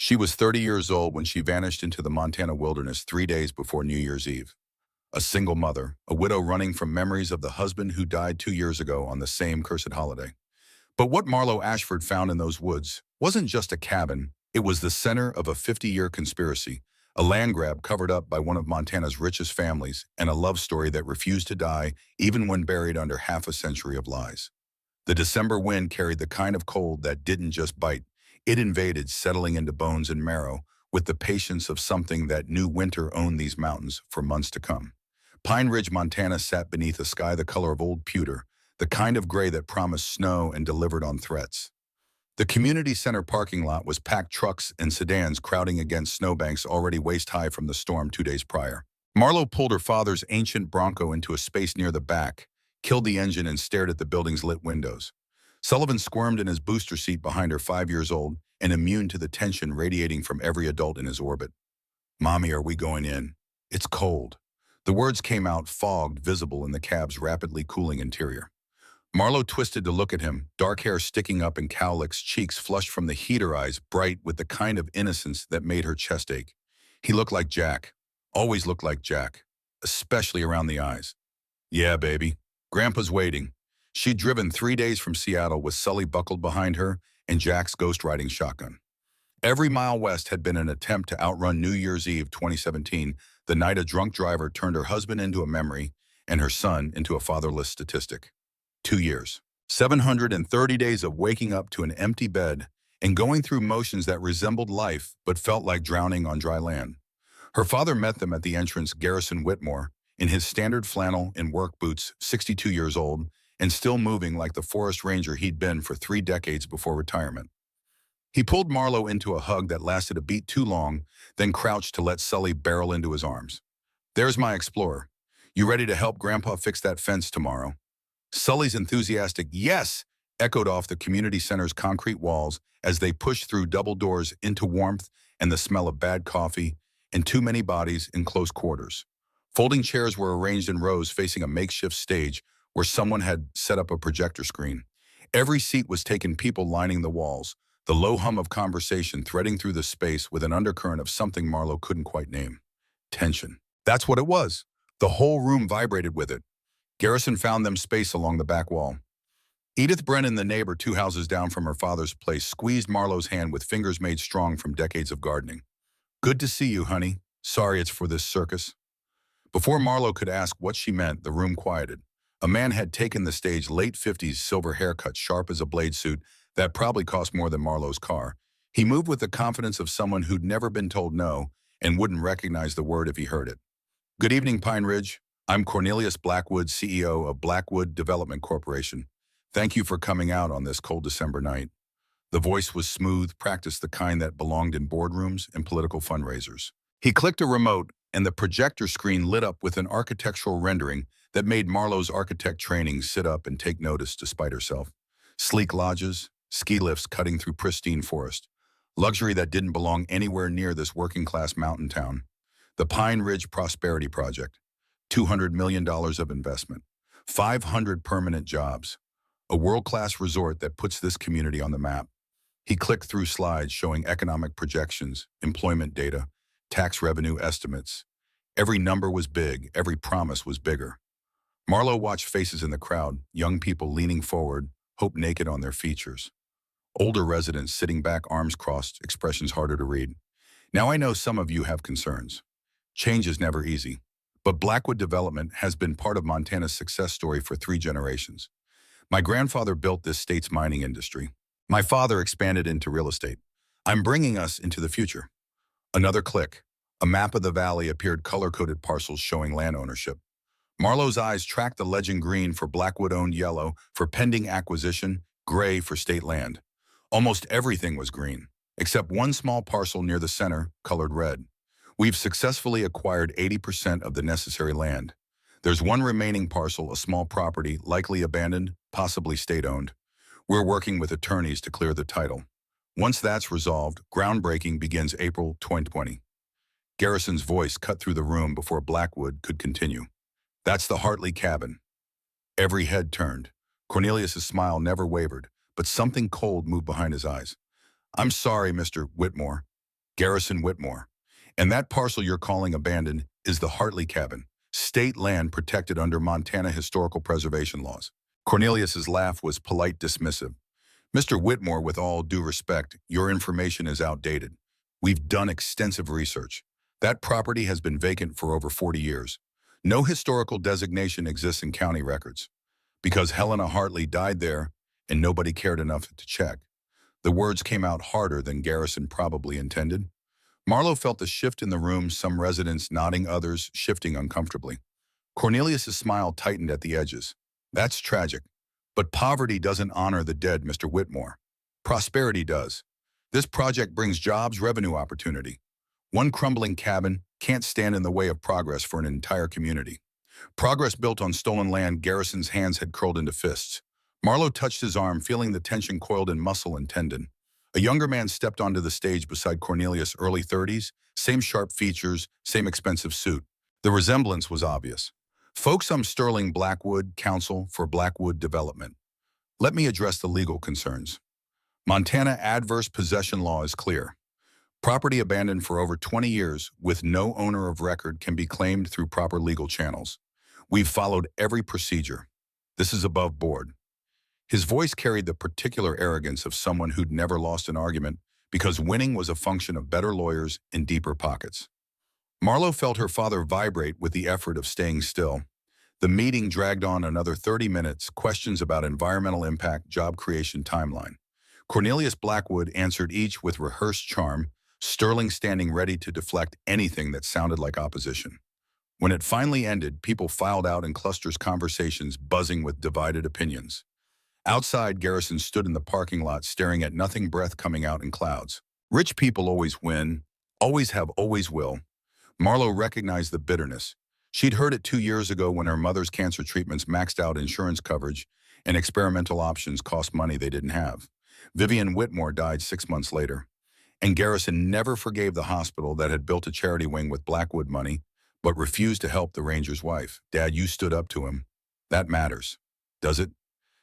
She was 30 years old when she vanished into the Montana wilderness 3 days before New Year's Eve. A single mother, a widow running from memories of the husband who died 2 years ago on the same cursed holiday. But what Marlo Ashford found in those woods wasn't just a cabin, it was the center of a 50-year conspiracy, a land grab covered up by one of Montana's richest families, and a love story that refused to die even when buried under half a century of lies. The December wind carried the kind of cold that didn't just bite. It invaded, settling into bones and marrow, with the patience of something that knew winter owned these mountains for months to come. Pine Ridge, Montana sat beneath a sky the color of old pewter, the kind of gray that promised snow and delivered on threats. The community center parking lot was packed, trucks and sedans crowding against snowbanks already waist-high from the storm 2 days prior. Marlo pulled her father's ancient Bronco into a space near the back, killed the engine and stared at the building's lit windows. Sullivan squirmed in his booster seat behind her, 5 years old, and immune to the tension radiating from every adult in his orbit. "Mommy, are we going in? It's cold." The words came out, fogged, visible in the cab's rapidly cooling interior. Marlo twisted to look at him, dark hair sticking up and cowlicks, cheeks flushed from the heat, her eyes bright with the kind of innocence that made her chest ache. He looked like Jack. Always looked like Jack. Especially around the eyes. "Yeah, baby. Grandpa's waiting." She'd driven 3 days from Seattle with Sully buckled behind her and Jack's ghost riding shotgun. Every mile west had been an attempt to outrun New Year's Eve 2017, the night a drunk driver turned her husband into a memory and her son into a fatherless statistic. 2 years. 730 days of waking up to an empty bed and going through motions that resembled life but felt like drowning on dry land. Her father met them at the entrance, Garrison Whitmore, in his standard flannel and work boots, 62 years old, and still moving like the forest ranger he'd been for 3 decades before retirement. He pulled Marlo into a hug that lasted a beat too long, then crouched to let Sully barrel into his arms. "There's my Explorer. You ready to help Grandpa fix that fence tomorrow?" Sully's enthusiastic "yes" echoed off the community center's concrete walls as they pushed through double doors into warmth and the smell of bad coffee and too many bodies in close quarters. Folding chairs were arranged in rows facing a makeshift stage where someone had set up a projector screen. Every seat was taken, people lining the walls, the low hum of conversation threading through the space with an undercurrent of something Marlo couldn't quite name. Tension. That's what it was. The whole room vibrated with it. Garrison found them space along the back wall. Edith Brennan, the neighbor 2 houses down from her father's place, squeezed Marlo's hand with fingers made strong from decades of gardening. "Good to see you, honey. Sorry it's for this circus." Before Marlo could ask what she meant, the room quieted. A man had taken the stage, late 50s, silver haircut, sharp as a blade suit that probably cost more than Marlo's car. He moved with the confidence of someone who'd never been told no and wouldn't recognize the word if he heard it. "Good evening, Pine Ridge. I'm Cornelius Blackwood, CEO of Blackwood Development Corporation. Thank you for coming out on this cold December night." The voice was smooth, practiced, the kind that belonged in boardrooms and political fundraisers. He clicked a remote, and the projector screen lit up with an architectural rendering that made Marlo's architect training sit up and take notice despite herself. Sleek lodges, ski lifts cutting through pristine forest. Luxury that didn't belong anywhere near this working-class mountain town. The Pine Ridge Prosperity Project. $200 million of investment. 500 permanent jobs. A world-class resort that puts this community on the map. He clicked through slides showing economic projections, employment data, tax revenue estimates. Every number was big, every promise was bigger. Marlo watched faces in the crowd, young people leaning forward, hope naked on their features. Older residents sitting back, arms crossed, expressions harder to read. "Now I know some of you have concerns. Change is never easy, but Blackwood Development has been part of Montana's success story for 3 generations. My grandfather built this state's mining industry. My father expanded into real estate. I'm bringing us into the future." Another click. A map of the valley appeared, color-coded parcels showing land ownership. Marlo's eyes tracked the legend: green for Blackwood-owned, yellow for pending acquisition, gray for state land. Almost everything was green, except one small parcel near the center, colored red. "We've successfully acquired 80% of the necessary land. There's one remaining parcel, a small property, likely abandoned, possibly state-owned. We're working with attorneys to clear the title. Once that's resolved, groundbreaking begins April 2020. Garrison's voice cut through the room before Blackwood could continue. "That's the Hartley cabin." Every head turned. Cornelius's smile never wavered, but something cold moved behind his eyes. "I'm sorry, Mr. Whitmore. Garrison Whitmore. And that parcel you're calling abandoned is the Hartley cabin, state land protected under Montana historical preservation laws. Cornelius's laugh was polite dismissive. Mr. Whitmore, with all due respect, your information is outdated. We've done extensive research. That property has been vacant for over 40 years. No historical designation exists in county records. Because Helena Hartley died there and nobody cared enough to check. The words came out harder than Garrison probably intended. Marlowe felt the shift in the room, some residents nodding, others shifting uncomfortably. Cornelius's smile tightened at the edges. That's tragic. But poverty doesn't honor the dead, Mr. Whitmore. Prosperity does. This project brings jobs, revenue opportunity. One crumbling cabin can't stand in the way of progress for an entire community. Progress built on stolen land. Garrison's hands had curled into fists. Marlowe touched his arm, feeling the tension coiled in muscle and tendon. A younger man stepped onto the stage beside Cornelius, early 30s, same sharp features, same expensive suit. The resemblance was obvious. Folks, I'm Sterling Blackwood, counsel for Blackwood Development. Let me address the legal concerns. Montana adverse possession law is clear. Property abandoned for over 20 years with no owner of record can be claimed through proper legal channels. We've followed every procedure. This is above board. His voice carried the particular arrogance of someone who'd never lost an argument because winning was a function of better lawyers and deeper pockets. Marlowe felt her father vibrate with the effort of staying still. The meeting dragged on another 30 minutes, questions about environmental impact, job creation timeline. Cornelius Blackwood answered each with rehearsed charm, Sterling standing ready to deflect anything that sounded like opposition. When it finally ended, people filed out in clusters, conversations buzzing with divided opinions. Outside, Garrison stood in the parking lot staring at nothing, breath coming out in clouds. Rich people always win, always have, always will. Marlowe recognized the bitterness. She'd heard it 2 years ago when her mother's cancer treatments maxed out insurance coverage and experimental options cost money they didn't have. Vivian Whitmore died 6 months later. And Garrison never forgave the hospital that had built a charity wing with Blackwood money, but refused to help the ranger's wife. Dad, you stood up to him. That matters. Does it?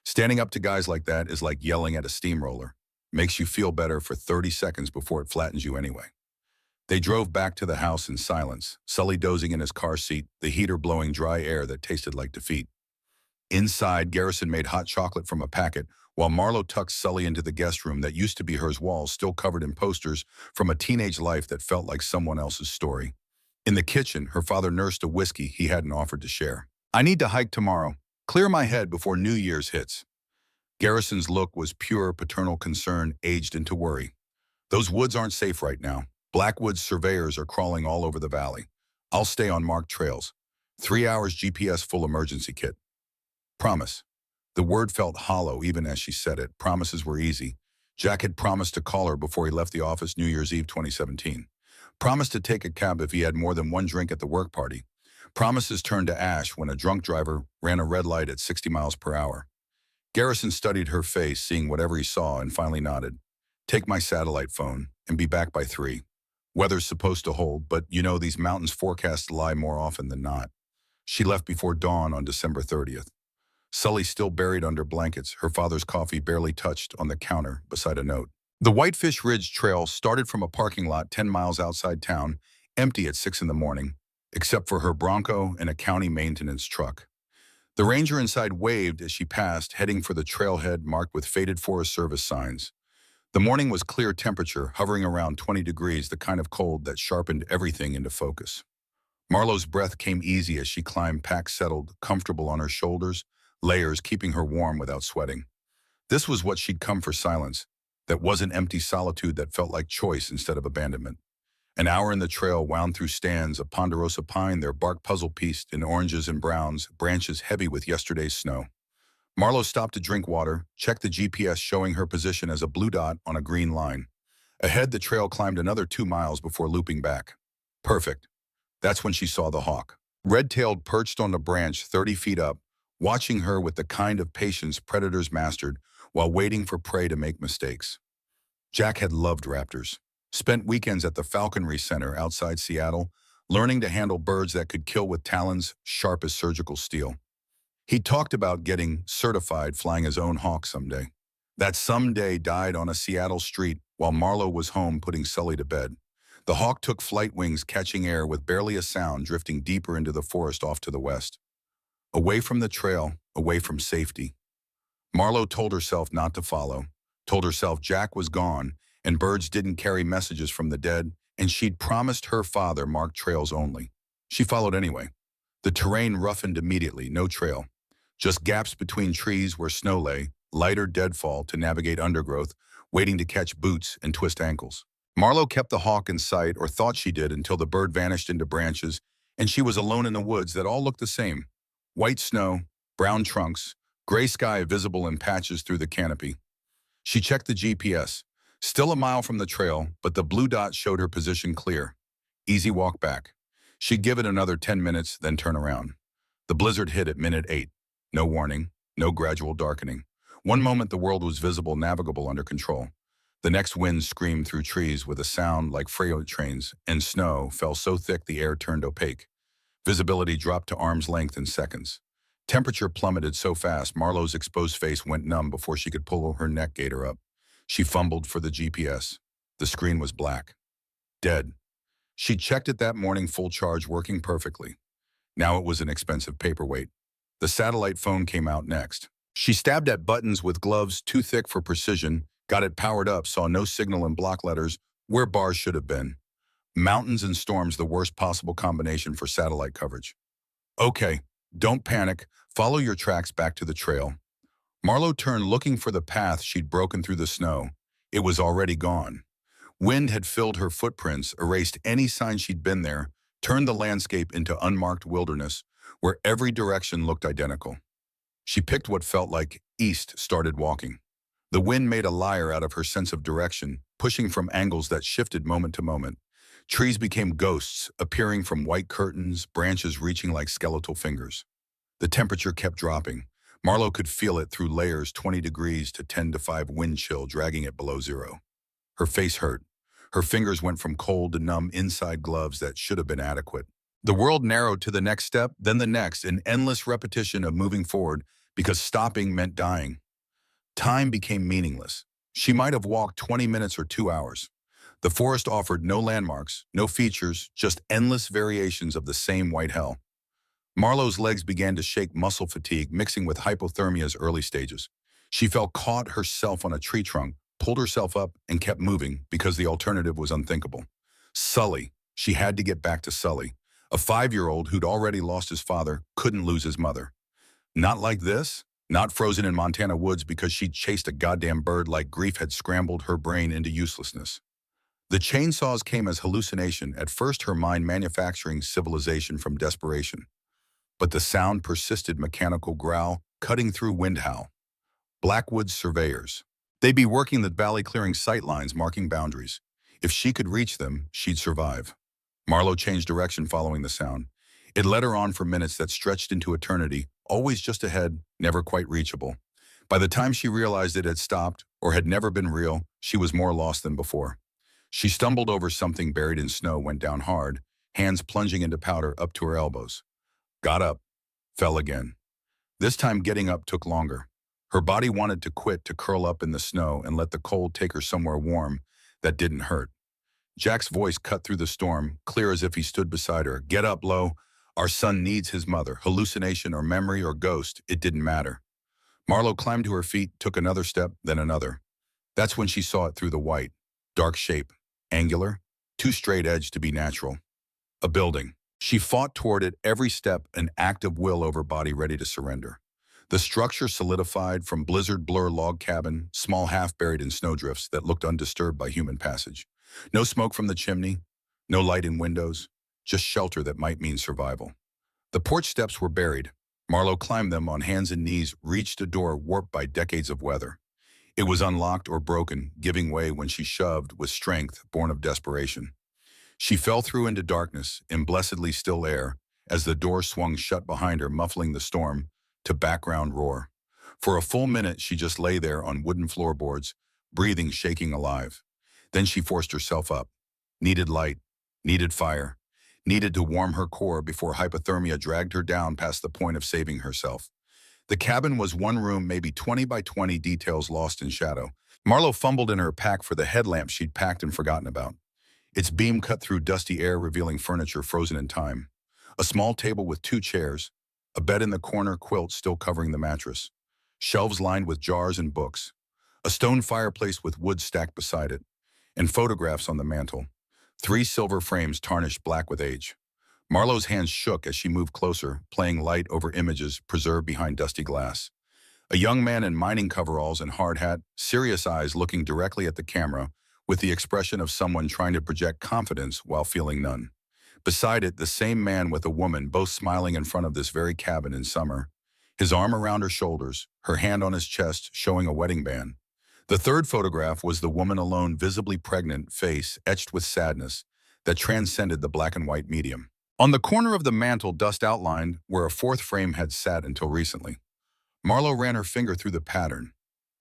Standing up to guys like that is like yelling at a steamroller. Makes you feel better for 30 seconds before it flattens you anyway. They drove back to the house in silence, Sully dozing in his car seat, the heater blowing dry air that tasted like defeat. Inside, Garrison made hot chocolate from a packet, while Marlowe tucked Sully into the guest room that used to be hers, walls still covered in posters from a teenage life that felt like someone else's story. In the kitchen, her father nursed a whiskey he hadn't offered to share. I need to hike tomorrow. Clear my head before New Year's hits. Garrison's look was pure paternal concern aged into worry. Those woods aren't safe right now. Blackwood's surveyors are crawling all over the valley. I'll stay on marked trails. 3 hours GPS full emergency kit. Promise. The word felt hollow even as she said it. Promises were easy. Jack had promised to call her before he left the office New Year's Eve 2017. Promised to take a cab if he had more than one drink at the work party. Promises turned to ash when a drunk driver ran a red light at 60 miles per hour. Garrison studied her face, seeing whatever he saw, and finally nodded. Take my satellite phone and be back by 3. Weather's supposed to hold, but you know these mountains forecasts lie more often than not. She left before dawn on December 30th. Sully still buried under blankets, her father's coffee barely touched on the counter beside a note. The Whitefish Ridge Trail started from a parking lot 10 miles outside town, empty at 6 in the morning, except for her Bronco and a county maintenance truck. The ranger inside waved as she passed, heading for the trailhead marked with faded Forest Service signs. The morning was clear temperature, hovering around 20 degrees, the kind of cold that sharpened everything into focus. Marlowe's breath came easy as she climbed, pack settled, comfortable on her shoulders, layers keeping her warm without sweating. This was what she'd come for, silence. That wasn't empty solitude that felt like choice instead of abandonment. An hour in the trail wound through stands of ponderosa pine, their bark puzzle-pieced in oranges and browns, branches heavy with yesterday's snow. Marlowe stopped to drink water, checked the GPS showing her position as a blue dot on a green line. Ahead, the trail climbed another 2 miles before looping back. Perfect. That's when she saw the hawk. Red-tailed, perched on a branch 30 feet up, watching her with the kind of patience predators mastered while waiting for prey to make mistakes. Jack had loved raptors. Spent weekends at the Falconry Center outside Seattle, learning to handle birds that could kill with talons sharp as surgical steel. He talked about getting certified flying his own hawk someday. That someday died on a Seattle street while Marlowe was home putting Sully to bed. The hawk took flight wings, catching air with barely a sound, drifting deeper into the forest off to the west. Away from the trail, away from safety. Marlo told herself not to follow, told herself Jack was gone, and birds didn't carry messages from the dead, and she'd promised her father marked trails only. She followed anyway. The terrain roughened immediately, no trail. Just gaps between trees where snow lay, lighter deadfall to navigate undergrowth, waiting to catch boots and twist ankles. Marlo kept the hawk in sight, or thought she did, until the bird vanished into branches, and she was alone in the woods that all looked the same. White snow, brown trunks, gray sky visible in patches through the canopy. She checked the GPS. Still a mile from the trail, but the blue dot showed her position clear. Easy walk back. She'd give it another 10 minutes, then turn around. The blizzard hit at minute 8. No warning, no gradual darkening. One moment the world was visible, navigable, under control. The next wind screamed through trees with a sound like freight trains, and snow fell so thick the air turned opaque. Visibility dropped to arm's length in seconds. Temperature plummeted so fast Marlo's exposed face went numb before she could pull her neck gaiter up. She fumbled for the GPS. The screen was black. Dead. She'd checked it that morning, full charge, working perfectly. Now it was an expensive paperweight. The satellite phone came out next. She stabbed at buttons with gloves too thick for precision, got it powered up, saw no signal in block letters where bars should have been. Mountains and storms, the worst possible combination for satellite coverage. Okay, don't panic. Follow your tracks back to the trail. Marlo turned, looking for the path she'd broken through the snow. It was already gone. Wind had filled her footprints, erased any sign she'd been there, turned the landscape into unmarked wilderness, where every direction looked identical. She picked what felt like east, started walking. The wind made a liar out of her sense of direction, pushing from angles that shifted moment to moment. Trees became ghosts, appearing from white curtains, branches reaching like skeletal fingers. The temperature kept dropping. Marlo could feel it through layers, 20 degrees to 10 to 5 wind chill, dragging it below zero. Her face hurt. Her fingers went from cold to numb inside gloves that should have been adequate. The world narrowed to the next step, then the next, an endless repetition of moving forward because stopping meant dying. Time became meaningless. She might have walked 20 minutes or 2 hours. The forest offered no landmarks, no features, just endless variations of the same white hell. Marlo's legs began to shake, muscle fatigue mixing with hypothermia's early stages. She felt caught herself on a tree trunk, pulled herself up, and kept moving because the alternative was unthinkable. Sully. She had to get back to Sully. A 5-year-old who'd already lost his father couldn't lose his mother. Not like this. Not frozen in Montana woods because she'd chased a goddamn bird like grief had scrambled her brain into uselessness. The chainsaws came as hallucination, at first her mind manufacturing civilization from desperation. But the sound persisted, mechanical growl, cutting through wind howl. Blackwoods surveyors. They'd be working the valley, clearing sight lines, marking boundaries. If she could reach them, she'd survive. Marlo changed direction following the sound. It led her on for minutes that stretched into eternity, always just ahead, never quite reachable. By the time she realized it had stopped, or had never been real, she was more lost than before. She stumbled over something buried in snow, went down hard, hands plunging into powder up to her elbows. Got up, fell again. This time getting up took longer. Her body wanted to quit, to curl up in the snow and let the cold take her somewhere warm that didn't hurt. Jack's voice cut through the storm, clear as if he stood beside her. Get up, Lo. Our son needs his mother. Hallucination or memory or ghost, it didn't matter. Marlo climbed to her feet, took another step, then another. That's when she saw it through the white. Dark shape, angular, too straight-edged to be natural. A building. She fought toward it every step, an act of will over body ready to surrender. The structure solidified from blizzard blur log cabin, small half buried in snowdrifts that looked undisturbed by human passage. No smoke from the chimney, no light in windows, just shelter that might mean survival. The porch steps were buried. Marlo climbed them on hands and knees, reached a door warped by decades of weather. It was unlocked or broken, giving way when she shoved with strength born of desperation. She fell through into darkness, in blessedly still air, as the door swung shut behind her, muffling the storm to background roar. For a full minute, she just lay there on wooden floorboards, breathing, shaking, alive. Then she forced herself up. Needed light, needed fire, needed to warm her core before hypothermia dragged her down past the point of saving herself. The cabin was one room, maybe 20 by 20, details lost in shadow. Marlo fumbled in her pack for the headlamp she'd packed and forgotten about. its beam cut through dusty air, revealing furniture frozen in time. A small table with two chairs, a bed in the corner, quilt still covering the mattress, shelves lined with jars and books, a stone fireplace with wood stacked beside it, and photographs on the mantel. Three silver frames tarnished black with age. Marlowe's hands shook as she moved closer, playing light over images preserved behind dusty glass. A young man in mining coveralls and hard hat, serious eyes looking directly at the camera, with the expression of someone trying to project confidence while feeling none. Beside it, the same man with a woman, both smiling in front of this very cabin in summer, his arm around her shoulders, her hand on his chest, showing a wedding band. The third photograph was the woman alone, visibly pregnant, face etched with sadness that transcended the black and white medium. On the corner of the mantel, dust outlined where a fourth frame had sat until recently. Marlowe ran her finger through the pattern.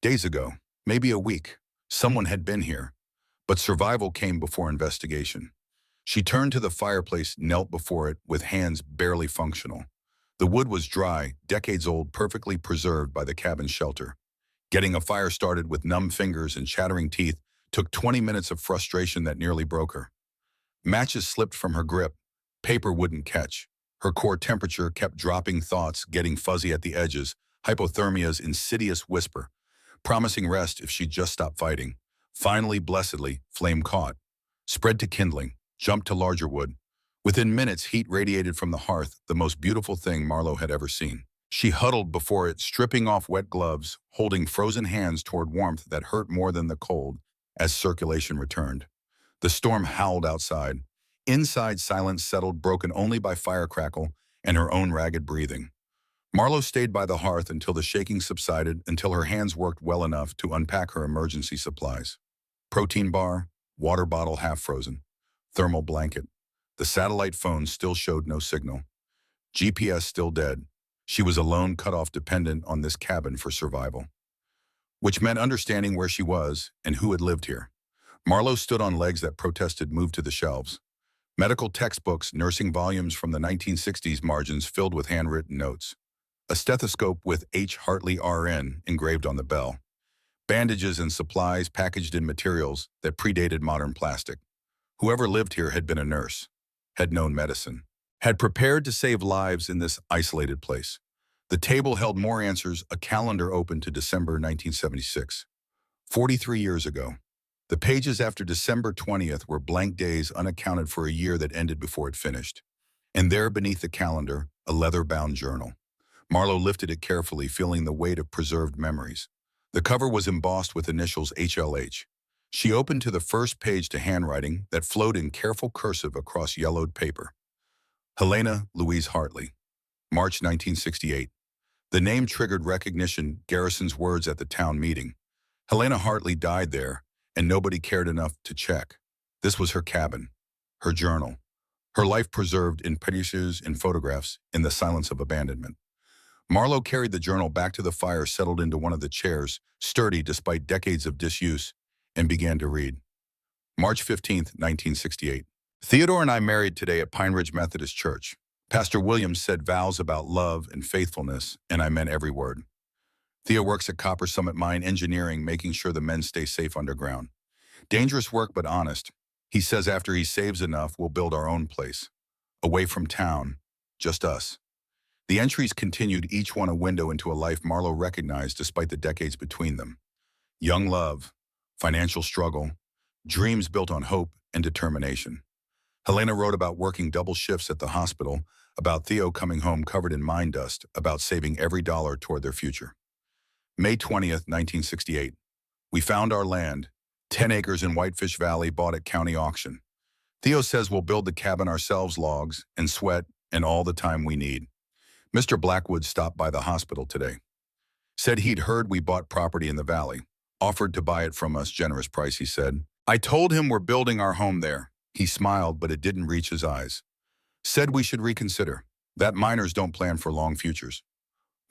Days ago, maybe a week, someone had been here, but survival came before investigation. She turned to the fireplace, knelt before it with hands barely functional. The wood was dry, decades old, perfectly preserved by the cabin shelter. Getting a fire started with numb fingers and chattering teeth took 20 minutes of frustration that nearly broke her. Matches slipped from her grip. Paper wouldn't catch. Her core temperature kept dropping, thoughts getting fuzzy at the edges, hypothermia's insidious whisper, promising rest if she'd just stop fighting. Finally, blessedly, flame caught. Spread to kindling, jumped to larger wood. Within minutes, heat radiated from the hearth, the most beautiful thing Marlowe had ever seen. She huddled before it, stripping off wet gloves, holding frozen hands toward warmth that hurt more than the cold as circulation returned. The storm howled outside. Inside, silence settled, broken only by fire crackle and her own ragged breathing. Marlowe stayed by the hearth until the shaking subsided, until her hands worked well enough to unpack her emergency supplies. Protein bar, water bottle half frozen, thermal blanket. The satellite phone still showed no signal. GPS still dead. She was alone, cut off, dependent on this cabin for survival. Which meant understanding where she was and who had lived here. Marlowe stood on legs that protested, moved to the shelves. Medical textbooks, nursing volumes from the 1960s, margins filled with handwritten notes. A stethoscope with H. Hartley RN engraved on the bell. Bandages and supplies packaged in materials that predated modern plastic. Whoever lived here had been a nurse, had known medicine, had prepared to save lives in this isolated place. The table held more answers, a calendar open to December 1976. 43 years ago. The pages after December 20th were blank days unaccounted for, a year that ended before it finished. And there beneath the calendar, a leather-bound journal. Marlowe lifted it carefully, feeling the weight of preserved memories. The cover was embossed with initials HLH. She opened to the first page to handwriting that flowed in careful cursive across yellowed paper. Helena Louise Hartley, March 1968. The name triggered recognition, Garrison's words at the town meeting. Helena Hartley died there, and nobody cared enough to check. This was her cabin, her journal, her life preserved in pictures and photographs in the silence of abandonment. Marlowe carried the journal back to the fire, settled into one of the chairs, sturdy despite decades of disuse, and began to read. March 15th, 1968. Theodore and I married today at Pine Ridge Methodist Church. Pastor Williams said vows about love and faithfulness, and I meant every word. Theo works at Copper Summit Mine Engineering, making sure the men stay safe underground. Dangerous work, but honest. He says after he saves enough, we'll build our own place. Away from town. Just us. The entries continued, each one a window into a life Marlowe recognized despite the decades between them. Young love, financial struggle, dreams built on hope and determination. Helena wrote about working double shifts at the hospital, about Theo coming home covered in mine dust, about saving every dollar toward their future. May 20th, 1968. We found our land, 10 acres in Whitefish Valley, bought at county auction. Theo says we'll build the cabin ourselves, logs and sweat and all the time we need. Mr. Blackwood stopped by the hospital today. Said he'd heard we bought property in the valley. Offered to buy it from us, generous price, he said. I told him we're building our home there. He smiled, but it didn't reach his eyes. Said we should reconsider. That miners don't plan for long futures.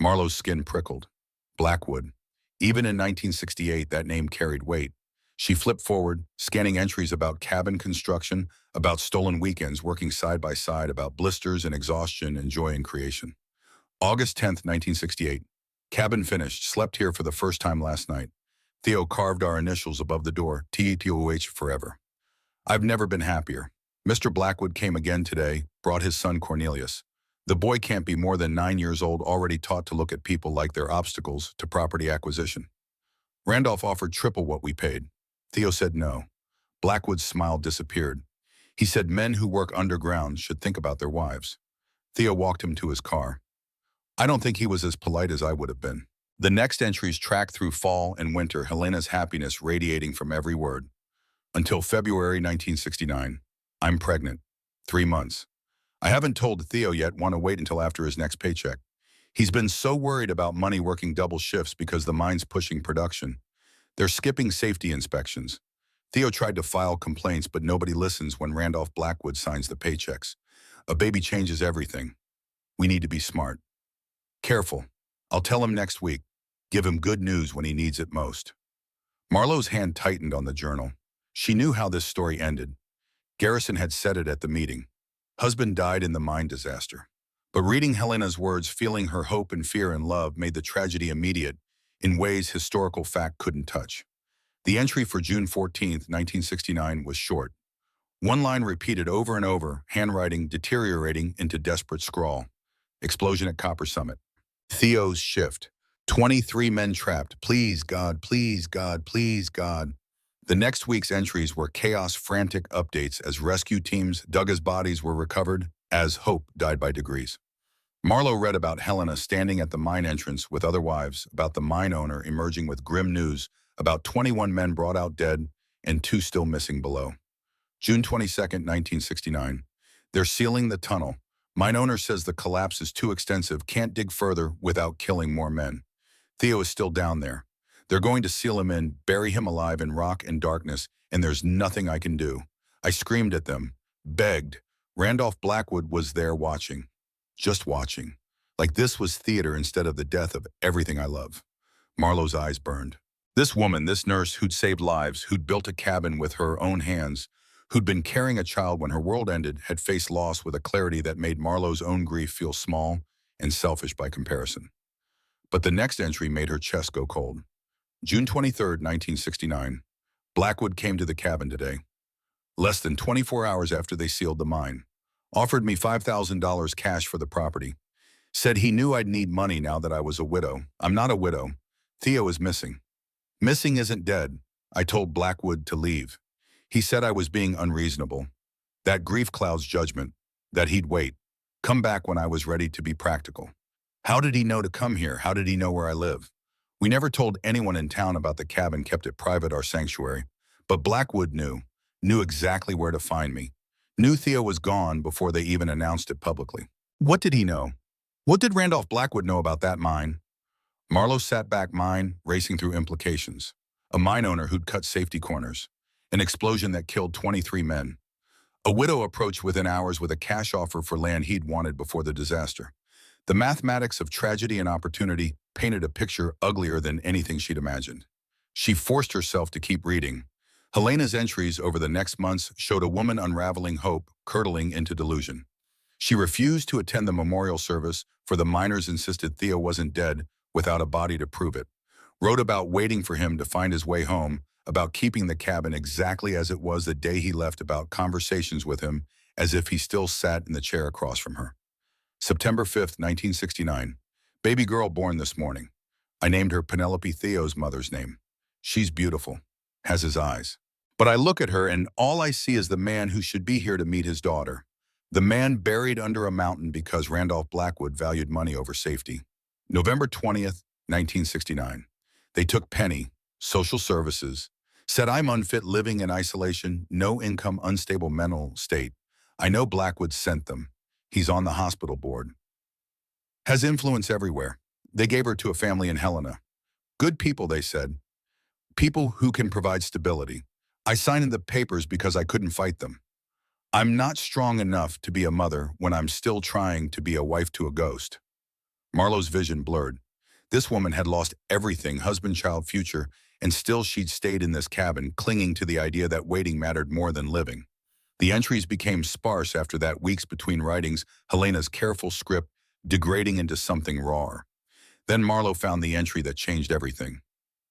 Marlowe's skin prickled. Blackwood. Even in 1968, that name carried weight. She flipped forward, scanning entries about cabin construction, about stolen weekends working side by side, about blisters and exhaustion and joy in creation. August 10th, 1968. Cabin finished. Slept here for the first time last night. Theo carved our initials above the door, TETOH forever. I've never been happier. Mr. Blackwood came again today, brought his son Cornelius. The boy can't be more than 9 years old, already taught to look at people like they're obstacles to property acquisition. Randolph offered triple what we paid. Theo said no. Blackwood's smile disappeared. He said men who work underground should think about their wives. Theo walked him to his car. I don't think he was as polite as I would have been. The next entries tracked through fall and winter, Helena's happiness radiating from every word. Until February 1969. I'm pregnant. 3 months. I haven't told Theo yet, want to wait until after his next paycheck. He's been so worried about money working double shifts because the mine's pushing production. They're skipping safety inspections. Theo tried to file complaints, but nobody listens when Randolph Blackwood signs the paychecks. A baby changes everything. We need to be smart. Careful. I'll tell him next week. Give him good news when he needs it most. Marlowe's hand tightened on the journal. She knew how this story ended. Garrison had said it at the meeting. Husband died in the mine disaster. But reading Helena's words, feeling her hope and fear and love made the tragedy immediate in ways historical fact couldn't touch. The entry for June 14, 1969 was short. One line repeated over and over, handwriting deteriorating into desperate scrawl. Explosion at Copper Summit. Theo's shift. 23 men trapped. Please, God, please, God, please, God. The next week's entries were chaos, frantic updates as rescue teams dug as bodies were recovered, as hope died by degrees. Marlowe read about Helena standing at the mine entrance with other wives, about the mine owner emerging with grim news, about 21 men brought out dead and 2 still missing below. June 22, 1969. They're sealing the tunnel. Mine owner says the collapse is too extensive, can't dig further without killing more men. Theo is still down there. They're going to seal him in, bury him alive in rock and darkness, and there's nothing I can do. I screamed at them, begged. Randolph Blackwood was there watching. Just watching. Like this was theater instead of the death of everything I love. Marlowe's eyes burned. This woman, this nurse who'd saved lives, who'd built a cabin with her own hands, who'd been carrying a child when her world ended, had faced loss with a clarity that made Marlowe's own grief feel small and selfish by comparison. But the next entry made her chest go cold. June 23, 1969. Blackwood came to the cabin today. Less than 24 hours after they sealed the mine. Offered me $5,000 cash for the property. Said he knew I'd need money now that I was a widow. I'm not a widow. Theo is missing. Missing isn't dead. I told Blackwood to leave. He said I was being unreasonable. That grief clouds judgment. That he'd wait. Come back when I was ready to be practical. How did he know to come here? How did he know where I live? We never told anyone in town about the cabin, kept it private, our sanctuary. But Blackwood knew exactly where to find me. Knew Theo was gone before they even announced it publicly. What did he know? What did Randolph Blackwood know about that mine? Marlowe sat back, mind racing through implications. A mine owner who'd cut safety corners. An explosion that killed 23 men. A widow approached within hours with a cash offer for land he'd wanted before the disaster. The mathematics of tragedy and opportunity painted a picture uglier than anything she'd imagined. She forced herself to keep reading. Helena's entries over the next months showed a woman unraveling hope, curdling into delusion. She refused to attend the memorial service, for the miners insisted Theo wasn't dead without a body to prove it. Wrote about waiting for him to find his way home, about keeping the cabin exactly as it was the day he left, about conversations with him as if he still sat in the chair across from her. September 5th, 1969. Baby girl born this morning. I named her Penelope, Theo's mother's name. She's beautiful, has his eyes. But I look at her and all I see is the man who should be here to meet his daughter. The man buried under a mountain because Randolph Blackwood valued money over safety. November 20th, 1969. They took Penny, social services, said I'm unfit, living in isolation, no income, unstable mental state. I know Blackwood sent them. He's on the hospital board. Has influence everywhere. They gave her to a family in Helena. Good people, they said. People who can provide stability. I signed the papers because I couldn't fight them. I'm not strong enough to be a mother when I'm still trying to be a wife to a ghost. Marlowe's vision blurred. This woman had lost everything, husband, child, future, and still she'd stayed in this cabin, clinging to the idea that waiting mattered more than living. The entries became sparse after that, weeks between writings, Helena's careful script degrading into something raw. Then Marlowe found the entry that changed everything.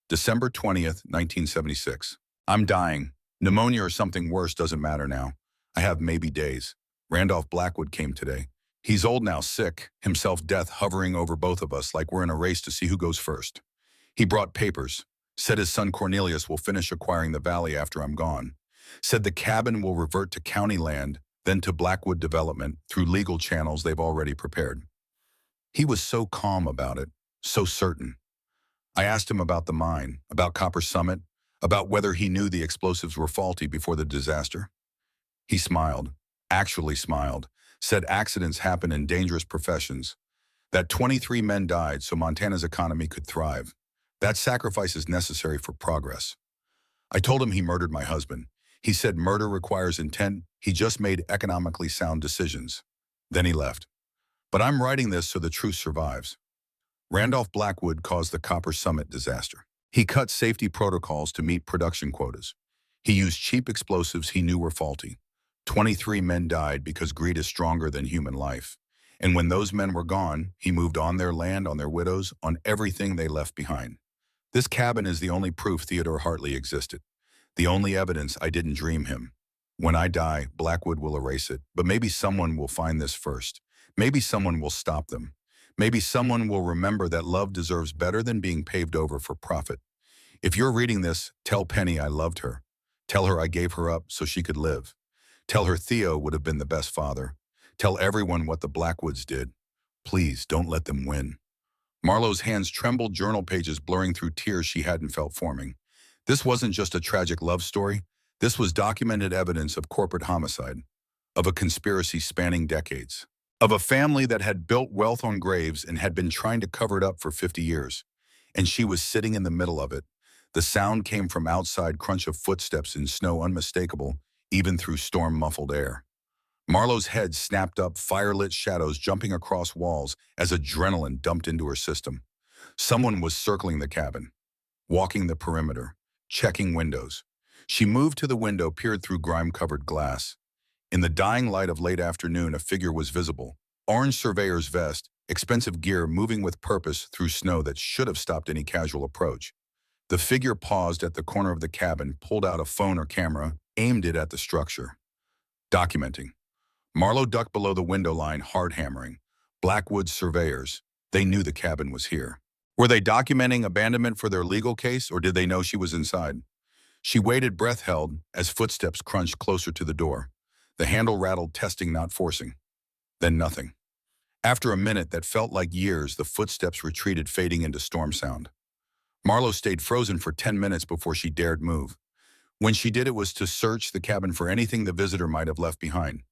December 20th, 1976. I'm dying. Pneumonia or something worse doesn't matter now. I have maybe days. Randolph Blackwood came today. He's old now, sick, himself death hovering over both of us like we're in a race to see who goes first. He brought papers, said his son Cornelius will finish acquiring the valley after I'm gone, said the cabin will revert to county land, then to Blackwood Development through legal channels they've already prepared. He was so calm about it, so certain. I asked him about the mine, about Copper Summit, about whether he knew the explosives were faulty before the disaster. He smiled, actually smiled, said accidents happen in dangerous professions, that 23 men died so Montana's economy could thrive. That sacrifice is necessary for progress. I told him he murdered my husband. He said murder requires intent. He just made economically sound decisions. Then he left. But I'm writing this so the truth survives. Randolph Blackwood caused the Copper Summit disaster. He cut safety protocols to meet production quotas. He used cheap explosives he knew were faulty. 23 men died because greed is stronger than human life. And when those men were gone, he moved on their land, on their widows, on everything they left behind. This cabin is the only proof Theodore Hartley existed. The only evidence I didn't dream him. When I die, Blackwood will erase it, but maybe someone will find this first. Maybe someone will stop them. Maybe someone will remember that love deserves better than being paved over for profit. If you're reading this, tell Penny I loved her. Tell her I gave her up so she could live. Tell her Theo would have been the best father. Tell everyone what the Blackwoods did. Please don't let them win. Marlowe's hands trembled, journal pages blurring through tears she hadn't felt forming. This wasn't just a tragic love story. This was documented evidence of corporate homicide, of a conspiracy spanning decades, of a family that had built wealth on graves and had been trying to cover it up for 50 years. And she was sitting in the middle of it. The sound came from outside, crunch of footsteps in snow unmistakable, even through storm-muffled air. Marlowe's head snapped up, fire-lit shadows jumping across walls as adrenaline dumped into her system. Someone was circling the cabin, walking the perimeter, checking windows. She moved to the window, peered through grime-covered glass. In the dying light of late afternoon, a figure was visible. Orange surveyor's vest, expensive gear moving with purpose through snow that should have stopped any casual approach. The figure paused at the corner of the cabin, pulled out a phone or camera, aimed it at the structure. Documenting. Marlowe ducked below the window line, hard hammering. Blackwood surveyors. They knew the cabin was here. Were they documenting abandonment for their legal case, or did they know she was inside? She waited, breath held, as footsteps crunched closer to the door. The handle rattled, testing, not forcing. Then nothing. After a minute that felt like years, the footsteps retreated, fading into storm sound. Marlowe stayed frozen for 10 minutes before she dared move. When she did, it was to search the cabin for anything the visitor might have left behind.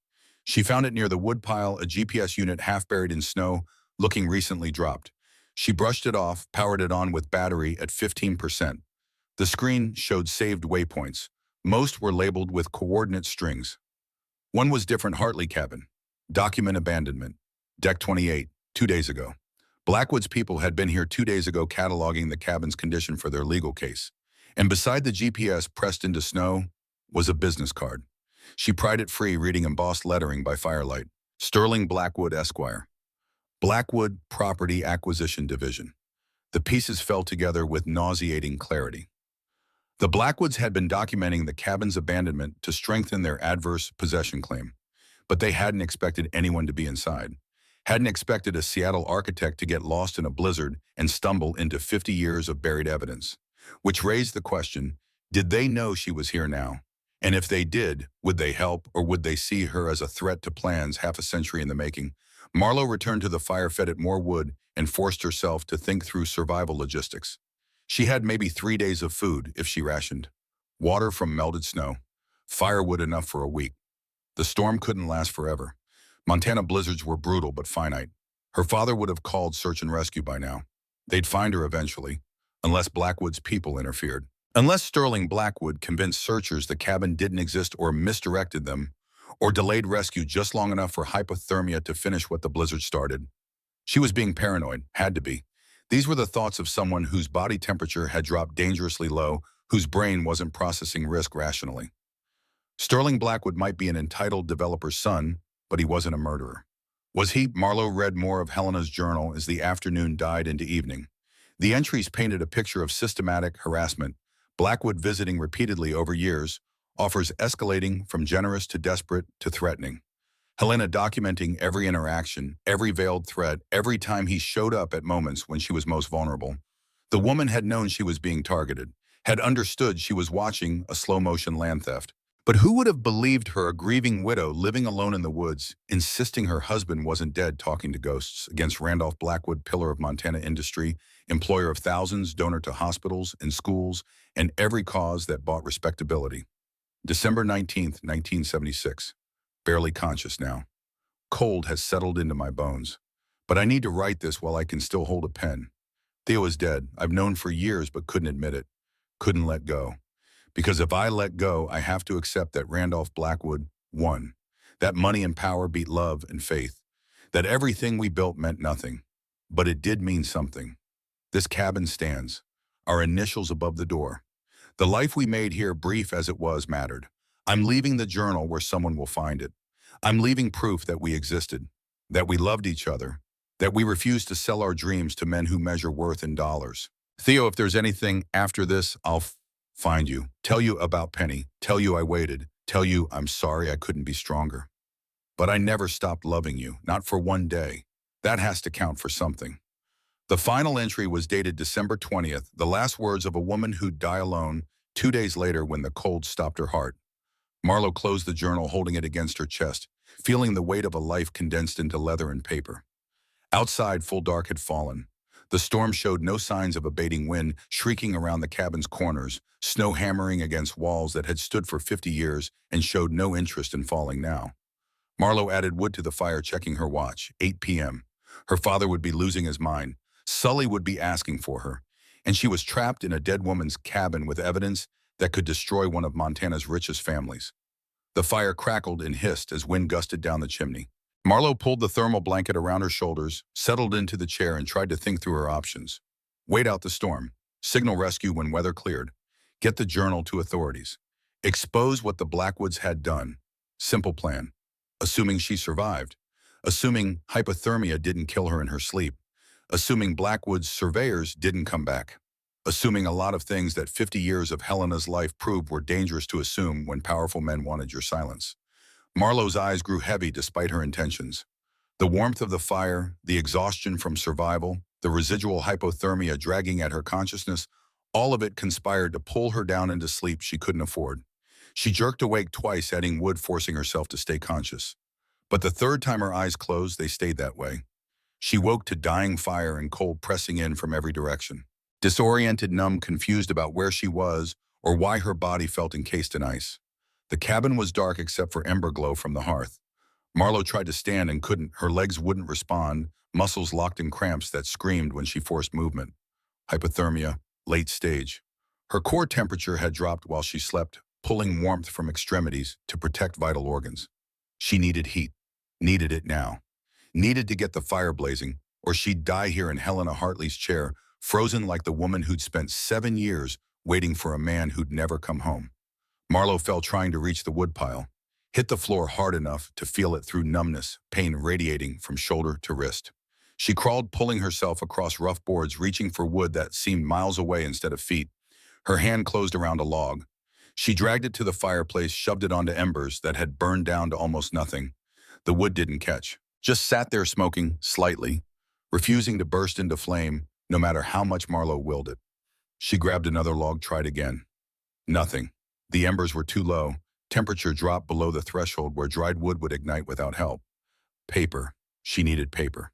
She found it near the woodpile, a GPS unit half buried in snow, looking recently dropped. She brushed it off, powered it on with battery at 15%. The screen showed saved waypoints. Most were labeled with coordinate strings. One was different: Hartley cabin. Document abandonment. Deck 28, 2 days ago. Blackwood's people had been here 2 days ago, cataloging the cabin's condition for their legal case. And beside the GPS, pressed into snow, was a business card. She pried it free, reading embossed lettering by firelight. Sterling Blackwood, Esquire. Blackwood Property Acquisition Division. The pieces fell together with nauseating clarity. The Blackwoods had been documenting the cabin's abandonment to strengthen their adverse possession claim. But they hadn't expected anyone to be inside. Hadn't expected a Seattle architect to get lost in a blizzard and stumble into 50 years of buried evidence. Which raised the question, did they know she was here now? And if they did, would they help, or would they see her as a threat to plans half a century in the making? Marlowe returned to the fire, fed it more wood, and forced herself to think through survival logistics. She had maybe 3 days of food if she rationed. Water from melted snow. Firewood enough for a week. The storm couldn't last forever. Montana blizzards were brutal but finite. Her father would have called search and rescue by now. They'd find her eventually, unless Blackwood's people interfered. Unless Sterling Blackwood convinced searchers the cabin didn't exist, or misdirected them, or delayed rescue just long enough for hypothermia to finish what the blizzard started. She was being paranoid, had to be. These were the thoughts of someone whose body temperature had dropped dangerously low, whose brain wasn't processing risk rationally. Sterling Blackwood might be an entitled developer's son, but he wasn't a murderer. Was he? Marlowe read more of Helena's journal as the afternoon died into evening. The entries painted a picture of systematic harassment, Blackwood visiting repeatedly over years, offers escalating from generous to desperate to threatening. Helena documenting every interaction, every veiled threat, every time he showed up at moments when she was most vulnerable. The woman had known she was being targeted, had understood she was watching a slow-motion land theft. But who would have believed her, a grieving widow living alone in the woods, insisting her husband wasn't dead, talking to ghosts, against Randolph Blackwood, pillar of Montana industry, employer of thousands, donor to hospitals and schools, and every cause that bought respectability. December 19th, 1976. Barely conscious now. Cold has settled into my bones. But I need to write this while I can still hold a pen. Theo is dead. I've known for years but couldn't admit it. Couldn't let go. Because if I let go, I have to accept that Randolph Blackwood won. That money and power beat love and faith. That everything we built meant nothing. But it did mean something. This cabin stands. Our initials above the door. The life we made here, brief as it was, mattered. I'm leaving the journal where someone will find it. I'm leaving proof that we existed, that we loved each other, that we refused to sell our dreams to men who measure worth in dollars. Theo, if there's anything after this, I'll find you, tell you about Penny, tell you I waited, tell you I'm sorry I couldn't be stronger. But I never stopped loving you, not for one day. That has to count for something. The final entry was dated December 20th, the last words of a woman who'd die alone 2 days later when the cold stopped her heart. Marlo closed the journal, holding it against her chest, feeling the weight of a life condensed into leather and paper. Outside, full dark had fallen. The storm showed no signs of abating, wind shrieking around the cabin's corners, snow hammering against walls that had stood for 50 years and showed no interest in falling now. Marlo added wood to the fire, checking her watch. 8 p.m. Her father would be losing his mind. Sully would be asking for her. And she was trapped in a dead woman's cabin with evidence that could destroy one of Montana's richest families. The fire crackled and hissed as wind gusted down the chimney. Marlo pulled the thermal blanket around her shoulders, settled into the chair, and tried to think through her options. Wait out the storm. Signal rescue when weather cleared. Get the journal to authorities. Expose what the Blackwoods had done. Simple plan. Assuming she survived. Assuming hypothermia didn't kill her in her sleep. Assuming Blackwood's surveyors didn't come back. Assuming a lot of things that 50 years of Helena's life proved were dangerous to assume when powerful men wanted your silence. Marlo's eyes grew heavy despite her intentions. The warmth of the fire, the exhaustion from survival, the residual hypothermia dragging at her consciousness, all of it conspired to pull her down into sleep she couldn't afford. She jerked awake twice, adding wood, forcing herself to stay conscious. But the third time her eyes closed, they stayed that way. She woke to dying fire and cold pressing in from every direction. Disoriented, numb, confused about where she was or why her body felt encased in ice. The cabin was dark except for ember glow from the hearth. Marlo tried to stand and couldn't. Her legs wouldn't respond, muscles locked in cramps that screamed when she forced movement. Hypothermia, late stage. Her core temperature had dropped while she slept, pulling warmth from extremities to protect vital organs. She needed heat. Needed it now. Needed to get the fire blazing, or she'd die here in Helena Hartley's chair, frozen like the woman who'd spent 7 years waiting for a man who'd never come home. Marlo fell, trying to reach the woodpile, hit the floor hard enough to feel it through numbness, pain radiating from shoulder to wrist. She crawled, pulling herself across rough boards, reaching for wood that seemed miles away instead of feet. Her hand closed around a log. She dragged it to the fireplace, shoved it onto embers that had burned down to almost nothing. The wood didn't catch, just sat there smoking slightly, refusing to burst into flame, no matter how much Marlo willed it. She grabbed another log, tried again. Nothing. The embers were too low. Temperature dropped below the threshold where dried wood would ignite without help. Paper. She needed paper.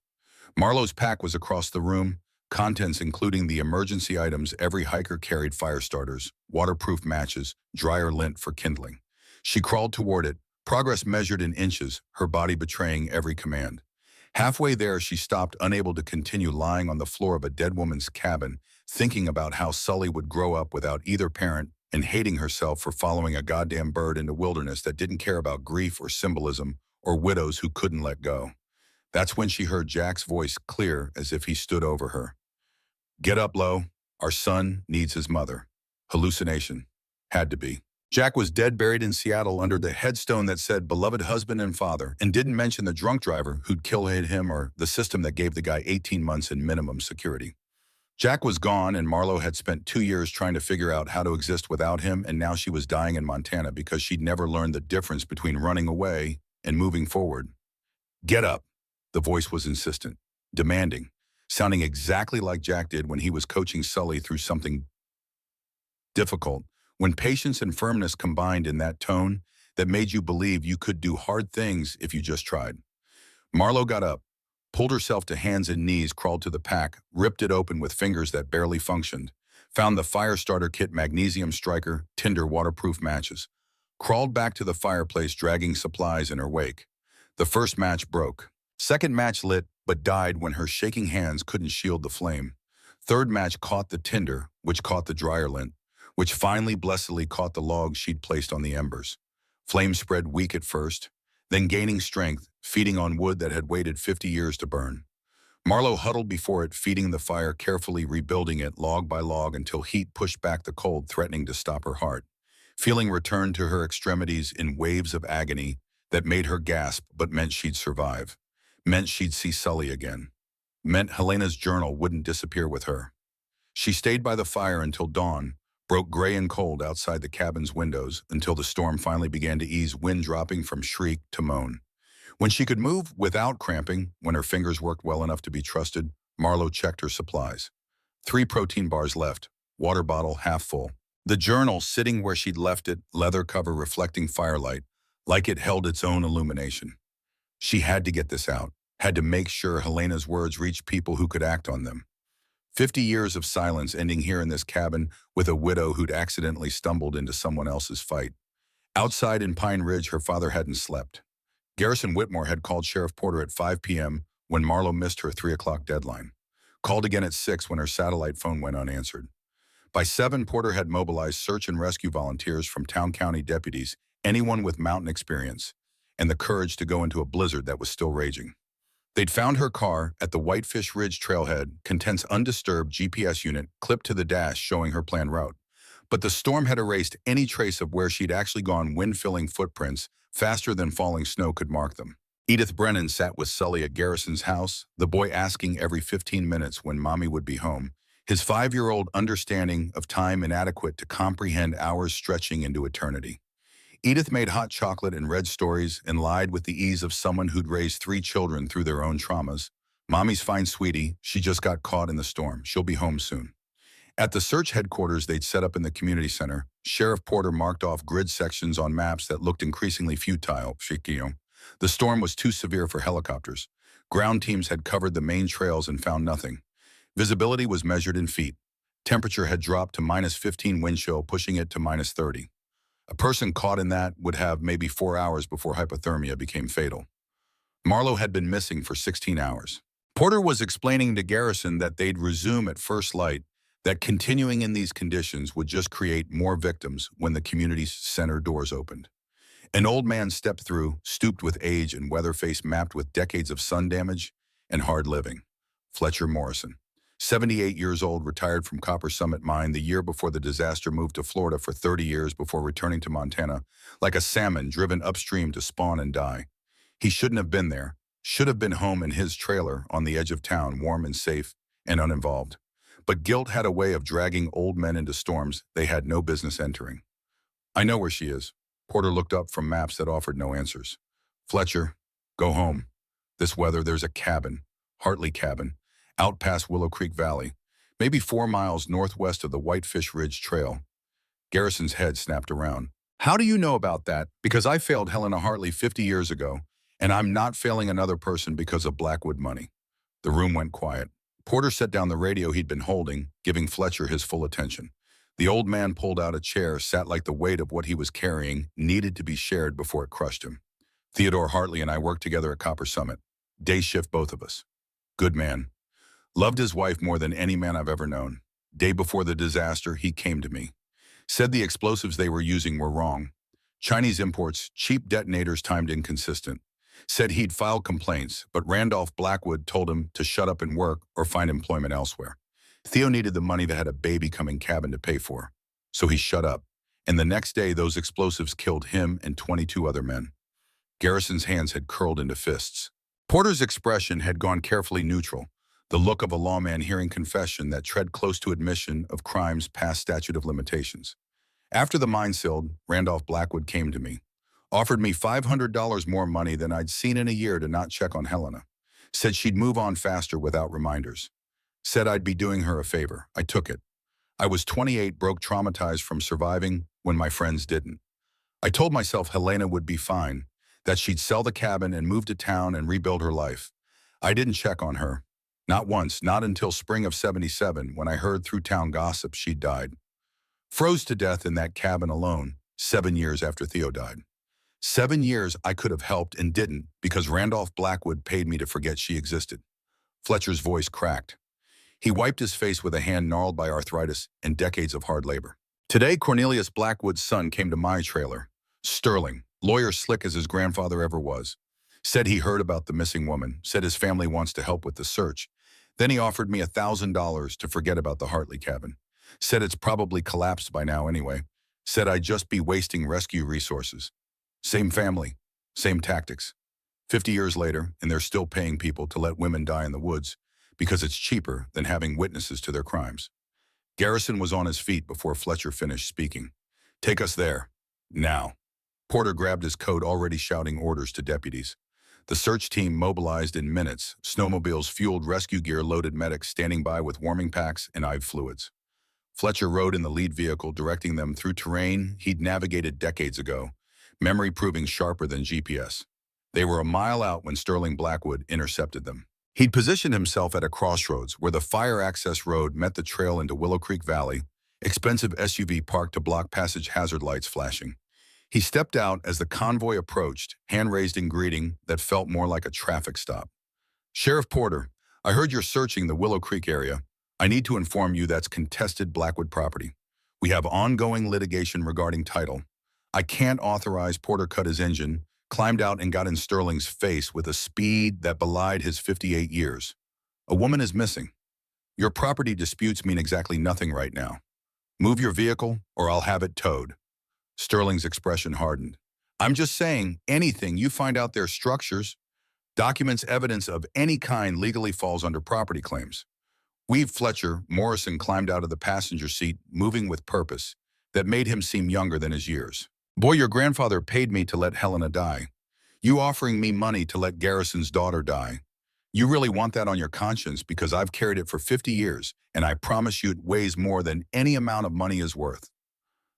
Marlo's pack was across the room, contents including the emergency items every hiker carried: fire starters, waterproof matches, dryer lint for kindling. She crawled toward it, progress measured in inches, her body betraying every command. Halfway there, she stopped, unable to continue, lying on the floor of a dead woman's cabin, thinking about how Sully would grow up without either parent and hating herself for following a goddamn bird into wilderness that didn't care about grief or symbolism or widows who couldn't let go. That's when she heard Jack's voice, clear as if he stood over her. "Get up, Lo. Our son needs his mother." Hallucination. Had to be. Jack was dead, buried in Seattle under the headstone that said beloved husband and father, and didn't mention the drunk driver who'd killed him or the system that gave the guy 18 months in minimum security. Jack was gone, and Marlo had spent 2 years trying to figure out how to exist without him, and now she was dying in Montana because she'd never learned the difference between running away and moving forward. Get up. The voice was insistent, demanding, sounding exactly like Jack did when he was coaching Sully through something difficult, when patience and firmness combined in that tone that made you believe you could do hard things if you just tried. Marlo got up, pulled herself to hands and knees, crawled to the pack, ripped it open with fingers that barely functioned, found the fire starter kit, magnesium striker, tinder, waterproof matches, crawled back to the fireplace, dragging supplies in her wake. The first match broke. Second match lit, but died when her shaking hands couldn't shield the flame. Third match caught the tinder, which caught the dryer lint, which finally blessedly caught the logs she'd placed on the embers. Flame spread weak at first, then gaining strength, feeding on wood that had waited 50 years to burn. Marlo huddled before it, feeding the fire, carefully rebuilding it log by log until heat pushed back the cold, threatening to stop her heart. Feeling returned to her extremities in waves of agony that made her gasp but meant she'd survive. Meant she'd see Sully again. Meant Helena's journal wouldn't disappear with her. She stayed by the fire until dawn, broke gray and cold outside the cabin's windows until the storm finally began to ease, wind dropping from shriek to moan. When she could move without cramping, when her fingers worked well enough to be trusted, Marlo checked her supplies. 3 protein bars left, water bottle half full. The journal sitting where she'd left it, leather cover reflecting firelight, like it held its own illumination. She had to get this out, had to make sure Helena's words reached people who could act on them. 50 years of silence ending here in this cabin with a widow who'd accidentally stumbled into someone else's fight. Outside in Pine Ridge, her father hadn't slept. Garrison Whitmore had called Sheriff Porter at 5 p.m. when Marlo missed her 3 o'clock deadline. Called again at 6 when her satellite phone went unanswered. By 7, Porter had mobilized search and rescue volunteers from town county deputies, anyone with mountain experience, and the courage to go into a blizzard that was still raging. They'd found her car at the Whitefish Ridge trailhead, Content's undisturbed GPS unit clipped to the dash showing her planned route. But the storm had erased any trace of where she'd actually gone, wind-filling footprints faster than falling snow could mark them. Edith Brennan sat with Sully at Garrison's house, the boy asking every 15 minutes when Mommy would be home, his 5-year-old understanding of time inadequate to comprehend hours stretching into eternity. Edith made hot chocolate and read stories and lied with the ease of someone who'd raised 3 children through their own traumas. Mommy's fine, sweetie. She just got caught in the storm. She'll be home soon. At the search headquarters they'd set up in the community center, Sheriff Porter marked off grid sections on maps that looked increasingly futile. The storm was too severe for helicopters. Ground teams had covered the main trails and found nothing. Visibility was measured in feet. Temperature had dropped to -15 wind chill, pushing it to -30. A person caught in that would have maybe 4 hours before hypothermia became fatal. Marlo had been missing for 16 hours. Porter was explaining to Garrison that they'd resume at first light, that continuing in these conditions would just create more victims when the community center doors opened. An old man stepped through, stooped with age and weather face mapped with decades of sun damage and hard living. Fletcher Morrison. 78 years old, retired from Copper Summit Mine the year before the disaster, moved to Florida for 30 years before returning to Montana, like a salmon driven upstream to spawn and die. He shouldn't have been there, should have been home in his trailer on the edge of town, warm and safe and uninvolved. But guilt had a way of dragging old men into storms they had no business entering. I know where she is. Porter looked up from maps that offered no answers. Fletcher, go home. This weather, there's a cabin, Hartley Cabin, out past Willow Creek Valley, maybe 4 miles northwest of the Whitefish Ridge Trail. Garrison's head snapped around. How do you know about that? Because I failed Helena Hartley 50 years ago, and I'm not failing another person because of Blackwood money. The room went quiet. Porter set down the radio he'd been holding, giving Fletcher his full attention. The old man pulled out a chair, sat like the weight of what he was carrying needed to be shared before it crushed him. Theodore Hartley and I worked together at Copper Summit. Day shift, both of us. Good man. Loved his wife more than any man I've ever known. Day before the disaster, he came to me. Said the explosives they were using were wrong. Chinese imports, cheap detonators timed inconsistent. Said he'd filed complaints, but Randolph Blackwood told him to shut up and work or find employment elsewhere. Theo needed the money that had a baby coming cabin to pay for. So he shut up. And the next day, those explosives killed him and 22 other men. Garrison's hands had curled into fists. Porter's expression had gone carefully neutral. the look of a lawman hearing confession that tread close to admission of crimes past statute of limitations. After the mine sealed, Randolph Blackwood came to me, offered me $500 more money than I'd seen in a year to not check on Helena, said she'd move on faster without reminders, said I'd be doing her a favor. I took it. I was 28, broke, traumatized from surviving when my friends didn't. I told myself Helena would be fine, that she'd sell the cabin and move to town and rebuild her life. I didn't check on her. Not once, not until spring of '77 when I heard through town gossip she'd died. Froze to death in that cabin alone, 7 years after Theo died. 7 years I could have helped and didn't because Randolph Blackwood paid me to forget she existed. Fletcher's voice cracked. He wiped his face with a hand gnarled by arthritis and decades of hard labor. Today, Cornelius Blackwood's son came to my trailer. Sterling, lawyer slick as his grandfather ever was. Said he heard about the missing woman, said his family wants to help with the search. Then he offered me $1,000 to forget about the Hartley cabin. Said it's probably collapsed by now anyway. Said I'd just be wasting rescue resources. Same family, same tactics. 50 years later, and they're still paying people to let women die in the woods because it's cheaper than having witnesses to their crimes. Garrison was on his feet before Fletcher finished speaking. Take us there. Now. Porter grabbed his coat, already shouting orders to deputies. The search team mobilized in minutes, snowmobiles, fueled rescue gear, loaded medics standing by with warming packs and IV fluids. Fletcher rode in the lead vehicle, directing them through terrain he'd navigated decades ago, memory proving sharper than GPS. They were a mile out when Sterling Blackwood intercepted them. He'd positioned himself at a crossroads where the fire access road met the trail into Willow Creek Valley, expensive SUV parked to block passage, hazard lights flashing. He stepped out as the convoy approached, hand raised in greeting that felt more like a traffic stop. Sheriff Porter, I heard you're searching the Willow Creek area. I need to inform you that's contested Blackwood property. We have ongoing litigation regarding title. I can't authorize. Porter cut his engine, climbed out and got in Sterling's face with a speed that belied his 58 years. A woman is missing. Your property disputes mean exactly nothing right now. Move your vehicle or I'll have it towed. Sterling's expression hardened. I'm just saying, anything you find out there, structures, documents, evidence of any kind, legally falls under property claims. Fletcher Morrison climbed out of the passenger seat, moving with purpose that made him seem younger than his years. Boy, your grandfather paid me to let Helena die. You offering me money to let Garrison's daughter die. You really want that on your conscience because I've carried it for 50 years, and I promise you it weighs more than any amount of money is worth.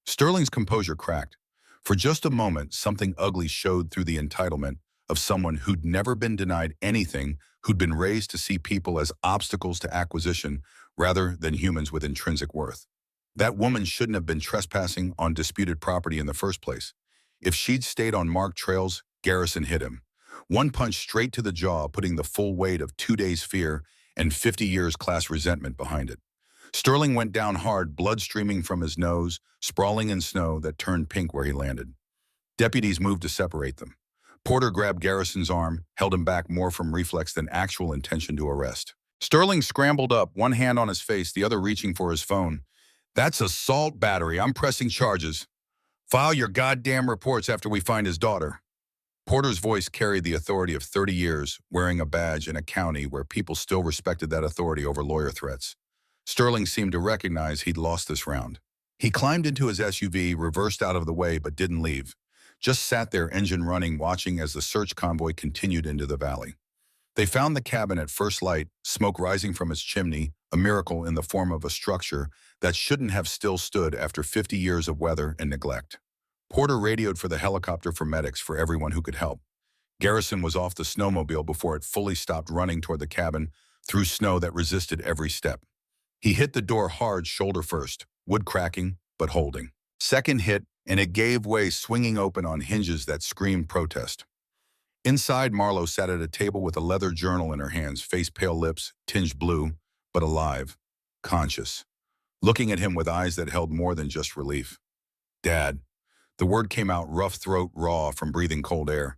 Sterling's composure cracked. For just a moment, something ugly showed through the entitlement of someone who'd never been denied anything, who'd been raised to see people as obstacles to acquisition rather than humans with intrinsic worth. That woman shouldn't have been trespassing on disputed property in the first place. If she'd stayed on marked trails, Garrison hit him. One punch straight to the jaw, putting the full weight of 2 days' fear and 50 years' class resentment behind it. Sterling went down hard, blood streaming from his nose, sprawling in snow that turned pink where he landed. Deputies moved to separate them. Porter grabbed Garrison's arm, held him back more from reflex than actual intention to arrest. Sterling scrambled up, one hand on his face, the other reaching for his phone. That's assault battery. I'm pressing charges. File your goddamn reports after we find his daughter. Porter's voice carried the authority of 30 years, wearing a badge in a county where people still respected that authority over lawyer threats. Sterling seemed to recognize he'd lost this round. He climbed into his SUV, reversed out of the way, but didn't leave. Just sat there, engine running, watching as the search convoy continued into the valley. They found the cabin at first light, smoke rising from its chimney, a miracle in the form of a structure that shouldn't have still stood after 50 years of weather and neglect. Porter radioed for the helicopter for medics for everyone who could help. Garrison was off the snowmobile before it fully stopped running toward the cabin through snow that resisted every step. He hit the door hard, shoulder first, wood cracking, but holding. Second hit, and it gave way, swinging open on hinges that screamed protest. Inside, Marlowe sat at a table with a leather journal in her hands, face-pale lips, tinged blue, but alive, conscious, looking at him with eyes that held more than just relief. Dad. The word came out rough throat, raw from breathing cold air.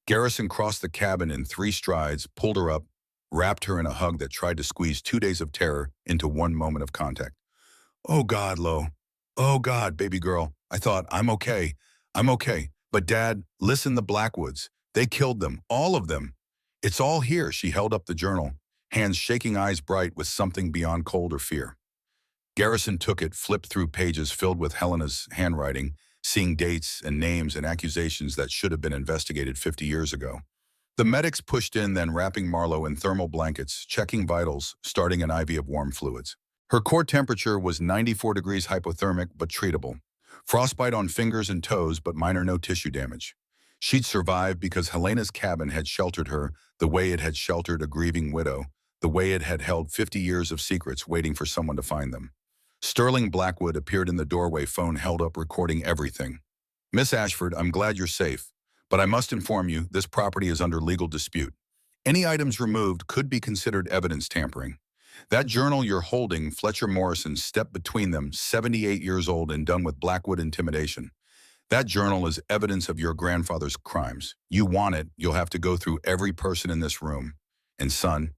Garrison crossed the cabin in 3 strides, pulled her up, wrapped her in a hug that tried to squeeze 2 days of terror into 1 moment of contact. Oh God, Lo. Oh God, baby girl. I thought, I'm okay. I'm okay. But Dad, listen, the Blackwoods. They killed them. All of them. It's all here. She held up the journal. hands shaking, eyes bright with something beyond cold or fear. Garrison took it, flipped through pages filled with Helena's handwriting, seeing dates and names and accusations that should have been investigated 50 years ago. The medics pushed in, then wrapping Marlo in thermal blankets, checking vitals, starting an IV of warm fluids. Her core temperature was 94 degrees hypothermic but treatable. Frostbite on fingers and toes, but minor, no tissue damage. She'd survived because Helena's cabin had sheltered her the way it had sheltered a grieving widow, the way it had held 50 years of secrets waiting for someone to find them. Sterling Blackwood appeared in the doorway, phone held up, recording everything. "Miss Ashford, I'm glad you're safe, but I must inform you this property is under legal dispute. Any items removed could be considered evidence tampering. That journal you're holding, Fletcher Morrison stepped between them, 78 years old and done with Blackwood intimidation. That journal is evidence of your grandfather's crimes. You want it, you'll have to go through every person in this room. And son,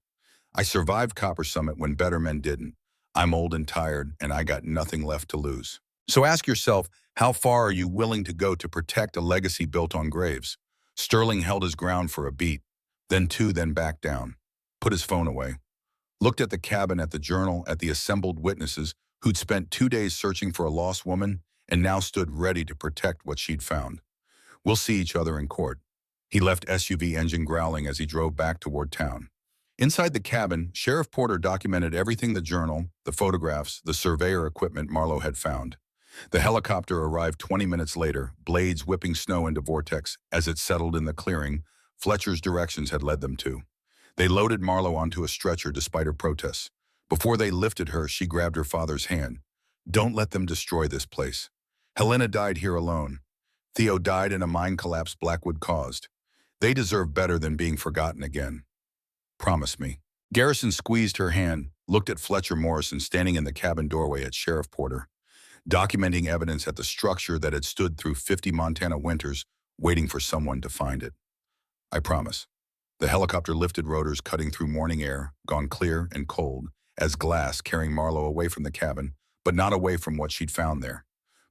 I survived Copper Summit when better men didn't. I'm old and tired, and I got nothing left to lose. So ask yourself, how far are you willing to go to protect a legacy built on graves?" Sterling held his ground for a beat, then two, then backed down. Put his phone away. Looked at the cabin, at the journal, at the assembled witnesses who'd spent 2 days searching for a lost woman and now stood ready to protect what she'd found. "We'll see each other in court." He left SUV engine growling as he drove back toward town. Inside the cabin, Sheriff Porter documented everything: the journal, the photographs, the surveyor equipment Marlo had found. The helicopter arrived 20 minutes later, blades whipping snow into vortex as it settled in the clearing Fletcher's directions had led them to. They loaded Marlo onto a stretcher despite her protests. Before they lifted her, she grabbed her father's hand. "Don't let them destroy this place. Helena died here alone. Theo died in a mine collapse Blackwood caused. They deserve better than being forgotten again. Promise me." Garrison squeezed her hand, looked at Fletcher Morrison standing in the cabin doorway, at Sheriff Porter, documenting evidence at the structure that had stood through 50 Montana winters, waiting for someone to find it. "I promise." The helicopter lifted, rotors cutting through morning air, gone clear and cold as glass, carrying Marlo away from the cabin, but not away from what she'd found there.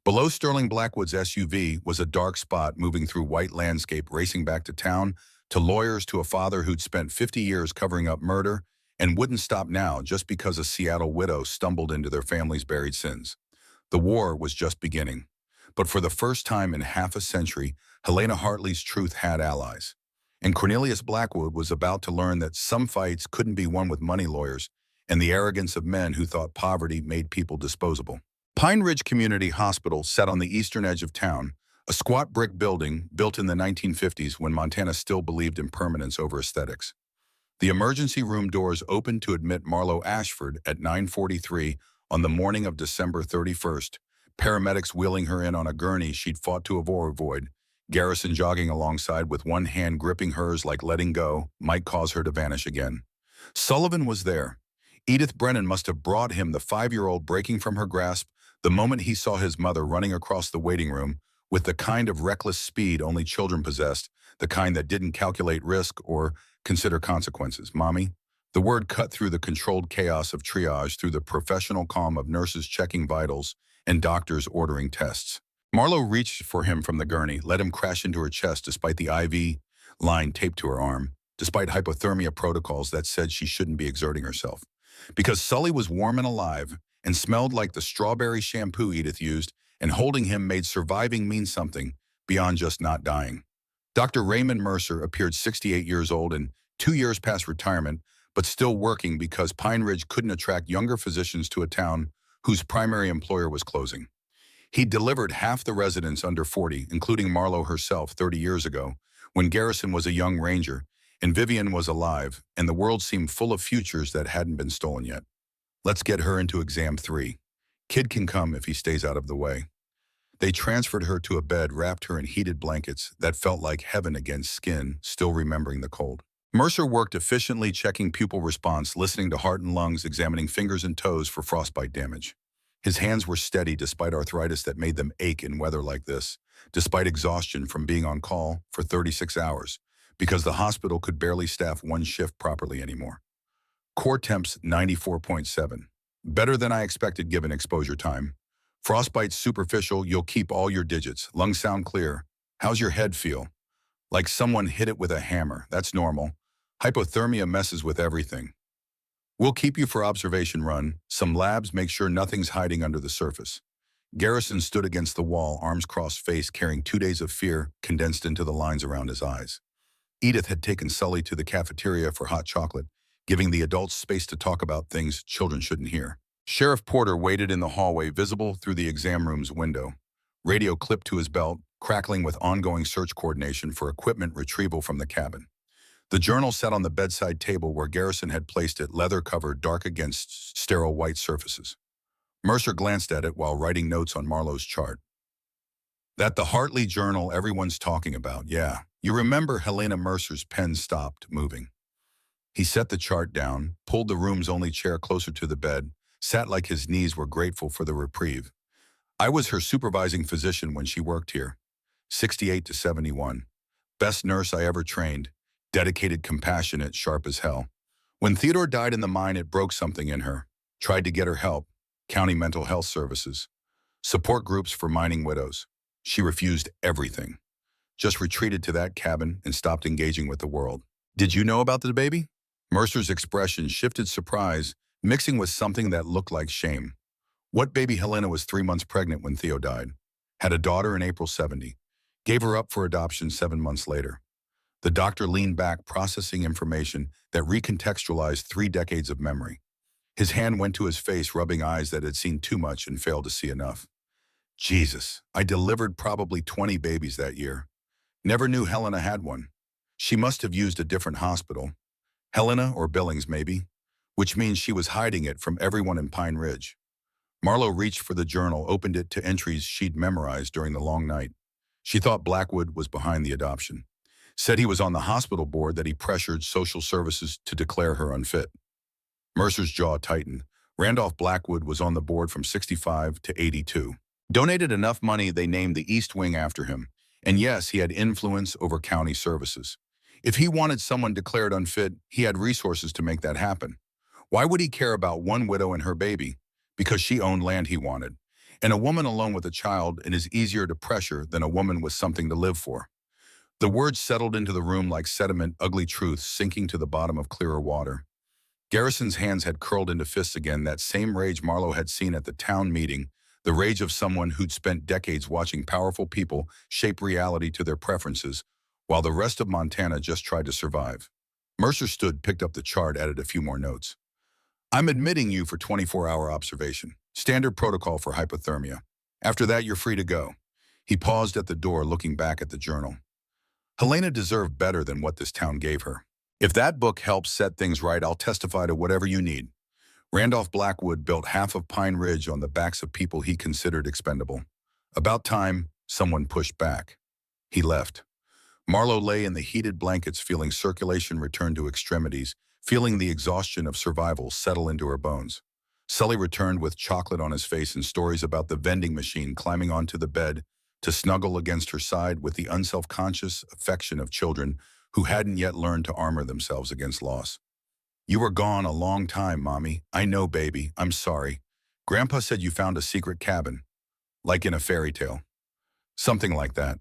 Below Sterling Blackwood's SUV was a dark spot moving through white landscape, racing back to town, to lawyers, to a father who'd spent 50 years covering up murder and wouldn't stop now just because a Seattle widow stumbled into their family's buried sins. The war was just beginning. But for the first time in half a century, Helena Hartley's truth had allies. And Cornelius Blackwood was about to learn that some fights couldn't be won with money lawyers and the arrogance of men who thought poverty made people disposable. Pine Ridge Community Hospital sat on the eastern edge of town, a squat brick building built in the 1950s when Montana still believed in permanence over aesthetics. The emergency room doors opened to admit Marlo Ashford at 9:43 on the morning of December 31st, paramedics wheeling her in on a gurney she'd fought to avoid, Garrison jogging alongside with one hand gripping hers like letting go might cause her to vanish again. Sullivan was there. Edith Brennan must have brought him the 5-year-old, breaking from her grasp the moment he saw his mother running across the waiting room with the kind of reckless speed only children possessed, the kind that didn't calculate risk or consider consequences. "Mommy?" The word cut through the controlled chaos of triage, through the professional calm of nurses checking vitals and doctors ordering tests. Marlo reached for him from the gurney, let him crash into her chest despite the IV line taped to her arm, despite hypothermia protocols that said she shouldn't be exerting herself. Because Sully was warm and alive and smelled like the strawberry shampoo Edith used, and holding him made surviving mean something beyond just not dying. Dr. Raymond Mercer appeared, 68 years old and 2 years past retirement, but still working because Pine Ridge couldn't attract younger physicians to a town whose primary employer was closing. He delivered half the residents under 40, including Marlo herself 30 years ago, when Garrison was a young ranger, and Vivian was alive, and the world seemed full of futures that hadn't been stolen yet. "Let's get her into exam 3. Kid can come if he stays out of the way." They transferred her to a bed, wrapped her in heated blankets that felt like heaven against skin, still remembering the cold. Mercer worked efficiently, checking pupil response, listening to heart and lungs, examining fingers and toes for frostbite damage. His hands were steady despite arthritis that made them ache in weather like this, despite exhaustion from being on call for 36 hours, because the hospital could barely staff one shift properly anymore. Core temps 94.7. Better than I expected given exposure time. Frostbite superficial, you'll keep all your digits. Lungs sound clear. How's your head feel? Like someone hit it with a hammer. That's normal. Hypothermia messes with everything. We'll keep you for observation run. Some labs make sure nothing's hiding under the surface. Garrison stood against the wall, arms crossed, face carrying 2 days of fear condensed into the lines around his eyes. Edith had taken Sully to the cafeteria for hot chocolate, giving the adults space to talk about things children shouldn't hear. Sheriff Porter waited in the hallway, visible through the exam room's window, radio clipped to his belt, crackling with ongoing search coordination for equipment retrieval from the cabin. The journal sat on the bedside table where Garrison had placed it, leather-covered, dark against sterile white surfaces. Mercer glanced at it while writing notes on Marlowe's chart. That the Hartley journal everyone's talking about, yeah. You remember Helena Mercer's pen stopped moving. He set the chart down, pulled the room's only chair closer to the bed, sat like his knees were grateful for the reprieve. I was her supervising physician when she worked here. 68 to 71. Best nurse I ever trained. Dedicated, compassionate, sharp as hell. When Theodore died in the mine, it broke something in her. Tried to get her help. County mental health services. Support groups for mining widows. She refused everything. Just retreated to that cabin and stopped engaging with the world. Did you know about the baby? Mercer's expression shifted, surprise, mixing with something that looked like shame. What baby? Helena was 3 months pregnant when Theo died. Had a daughter in April 70. Gave her up for adoption 7 months later. The doctor leaned back, processing information that recontextualized 3 decades of memory. His hand went to his face, rubbing eyes that had seen too much and failed to see enough. Jesus, I delivered probably 20 babies that year. Never knew Helena had one. She must have used a different hospital. Helena or Billings, maybe. Which means she was hiding it from everyone in Pine Ridge. Marlowe reached for the journal, opened it to entries she'd memorized during the long night. She thought Blackwood was behind the adoption. Said he was on the hospital board, that he pressured social services to declare her unfit. Mercer's jaw tightened. Randolph Blackwood was on the board from 65 to 82. Donated enough money they named the East Wing after him. And yes, he had influence over county services. If he wanted someone declared unfit, he had resources to make that happen. Why would he care about one widow and her baby? Because she owned land he wanted. And a woman alone with a child, it is easier to pressure than a woman with something to live for. The words settled into the room like sediment, ugly truths sinking to the bottom of clearer water. Garrison's hands had curled into fists again, that same rage Marlowe had seen at the town meeting, the rage of someone who'd spent decades watching powerful people shape reality to their preferences, while the rest of Montana just tried to survive. Mercer stood, picked up the chart, added a few more notes. I'm admitting you for 24-hour observation. Standard protocol for hypothermia. After that, you're free to go. He paused at the door, looking back at the journal. Helena deserved better than what this town gave her. If that book helps set things right, I'll testify to whatever you need. Randolph Blackwood built half of Pine Ridge on the backs of people he considered expendable. About time, someone pushed back. He left. Marlowe lay in the heated blankets, feeling circulation return to extremities, feeling the exhaustion of survival settle into her bones. Sully returned with chocolate on his face and stories about the vending machine, climbing onto the bed to snuggle against her side with the unself-conscious affection of children who hadn't yet learned to armor themselves against loss. You were gone a long time, Mommy. I know, baby. I'm sorry. Grandpa said you found a secret cabin. Like in a fairy tale. Something like that.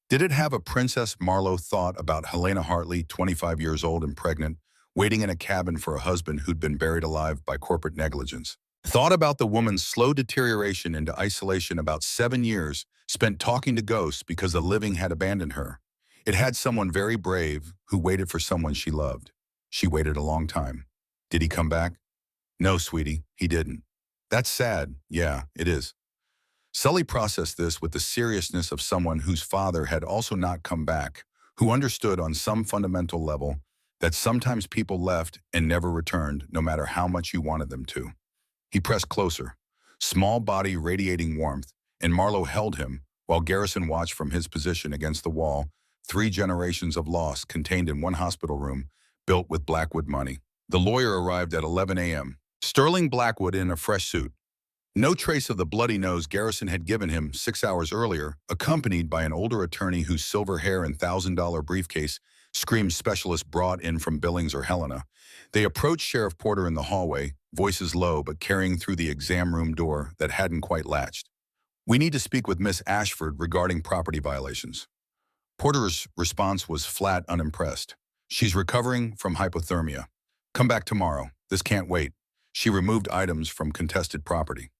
Did it have a princess? Marlowe thought about Helena Hartley, 25 years old and pregnant, waiting in a cabin for a husband who'd been buried alive by corporate negligence. Thought about the woman's slow deterioration into isolation, about 7 years spent talking to ghosts because the living had abandoned her. It had someone very brave who waited for someone she loved. She waited a long time. Did he come back? No, sweetie, he didn't. That's sad. Yeah, it is. Sully processed this with the seriousness of someone whose father had also not come back, who understood on some fundamental level that sometimes people left and never returned, no matter how much you wanted them to. He pressed closer, small body radiating warmth, and Marlowe held him while Garrison watched from his position against the wall, 3 generations of loss contained in one hospital room, built with Blackwood money. The lawyer arrived at 11 a.m. Sterling Blackwood in a fresh suit. No trace of the bloody nose Garrison had given him 6 hours earlier, accompanied by an older attorney whose silver hair and $1,000 briefcase screamed specialist brought in from Billings or Helena. They approached Sheriff Porter in the hallway, voices low but carrying through the exam room door that hadn't quite latched. We need to speak with Miss Ashford regarding property violations. Porter's response was flat, unimpressed. She's recovering from hypothermia. Come back tomorrow. This can't wait. She removed items from contested property.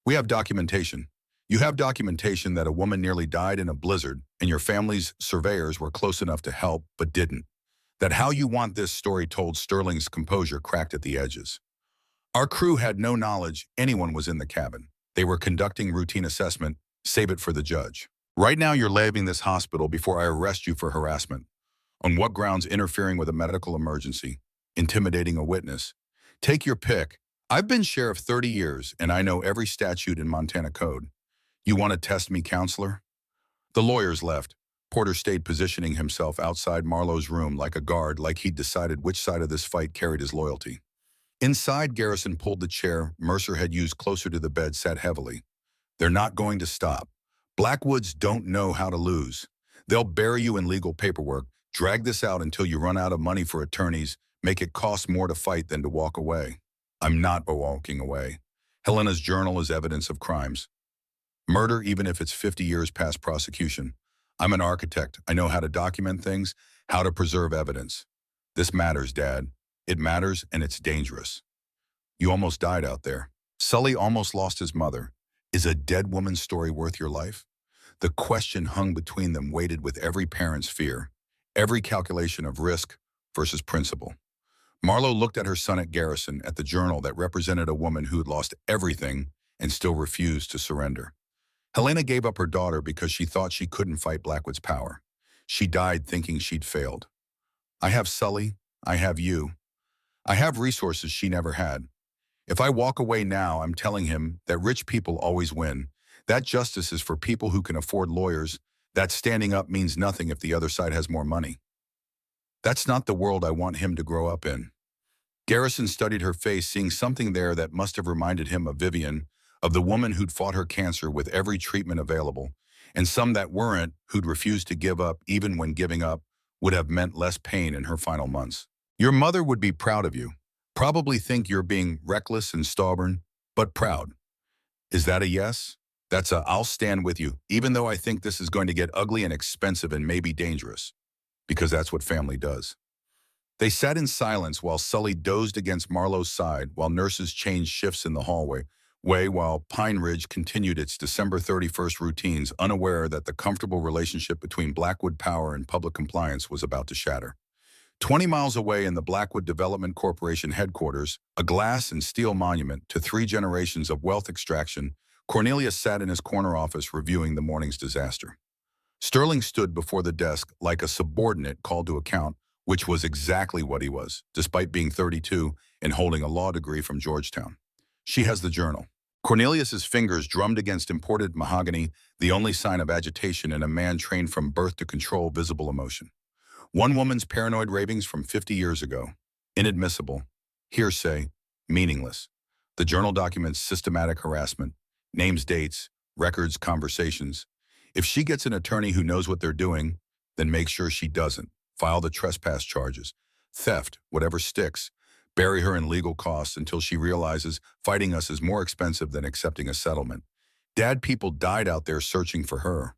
We have documentation. You have documentation that a woman nearly died in a blizzard and your family's surveyors were close enough to help but didn't. That how you want this story told. Sterling's composure cracked at the edges. Our crew had no knowledge anyone was in the cabin. They were conducting routine assessment. Save it for the judge. Right now you're leaving this hospital before I arrest you for harassment. On what grounds? Interfering with a medical emergency, intimidating a witness. Take your pick. I've been sheriff 30 years and I know every statute in Montana code. You want to test me, counselor? The lawyers left. Porter stayed positioning himself outside Marlowe's room like a guard, like he'd decided which side of this fight carried his loyalty. Inside, Garrison pulled the chair Mercer had used closer to the bed, sat heavily. They're not going to stop. Blackwoods don't know how to lose. They'll bury you in legal paperwork, drag this out until you run out of money for attorneys, make it cost more to fight than to walk away. I'm not walking away. Helena's journal is evidence of crimes. Murder, even if it's 50 years past prosecution. I'm an architect. I know how to document things, how to preserve evidence. This matters, Dad. It matters, and it's dangerous. You almost died out there. Sully almost lost his mother. Is a dead woman's story worth your life? The question hung between them, weighted with every parent's fear, every calculation of risk versus principle. Marlowe looked at her son, at Garrison, at the journal that represented a woman who had lost everything and still refused to surrender. Helena gave up her daughter because she thought she couldn't fight Blackwood's power. She died thinking she'd failed. I have Sully. I have you. I have resources she never had. If I walk away now, I'm telling him that rich people always win. That justice is for people who can afford lawyers. That standing up means nothing if the other side has more money. That's not the world I want him to grow up in. Garrison studied her face, seeing something there that must have reminded him of Vivian, of the woman who'd fought her cancer with every treatment available, and some that weren't, who'd refused to give up even when giving up would have meant less pain in her final months. Your mother would be proud of you. Probably think you're being reckless and stubborn, but proud. Is that a yes? That's a I'll stand with you, even though I think this is going to get ugly and expensive and maybe dangerous. Because that's what family does. They sat in silence while Sully dozed against Marlowe's side, while nurses changed shifts in the hallway, while Pine Ridge continued its December 31st routines, unaware that the comfortable relationship between Blackwood Power and public compliance was about to shatter. 20 miles away in the Blackwood Development Corporation headquarters, a glass and steel monument to 3 generations of wealth extraction, Cornelius sat in his corner office reviewing the morning's disaster. Sterling stood before the desk like a subordinate called to account, which was exactly what he was, despite being 32 and holding a law degree from Georgetown. She has the journal. Cornelius's fingers drummed against imported mahogany, the only sign of agitation in a man trained from birth to control visible emotion. One woman's paranoid ravings from 50 years ago. Inadmissible. Hearsay. Meaningless. The journal documents systematic harassment. Names, dates, records, conversations. If she gets an attorney who knows what they're doing, then make sure she doesn't. File the trespass charges. Theft, whatever sticks. Bury her in legal costs until she realizes fighting us is more expensive than accepting a settlement. Dad, people died out there searching for her.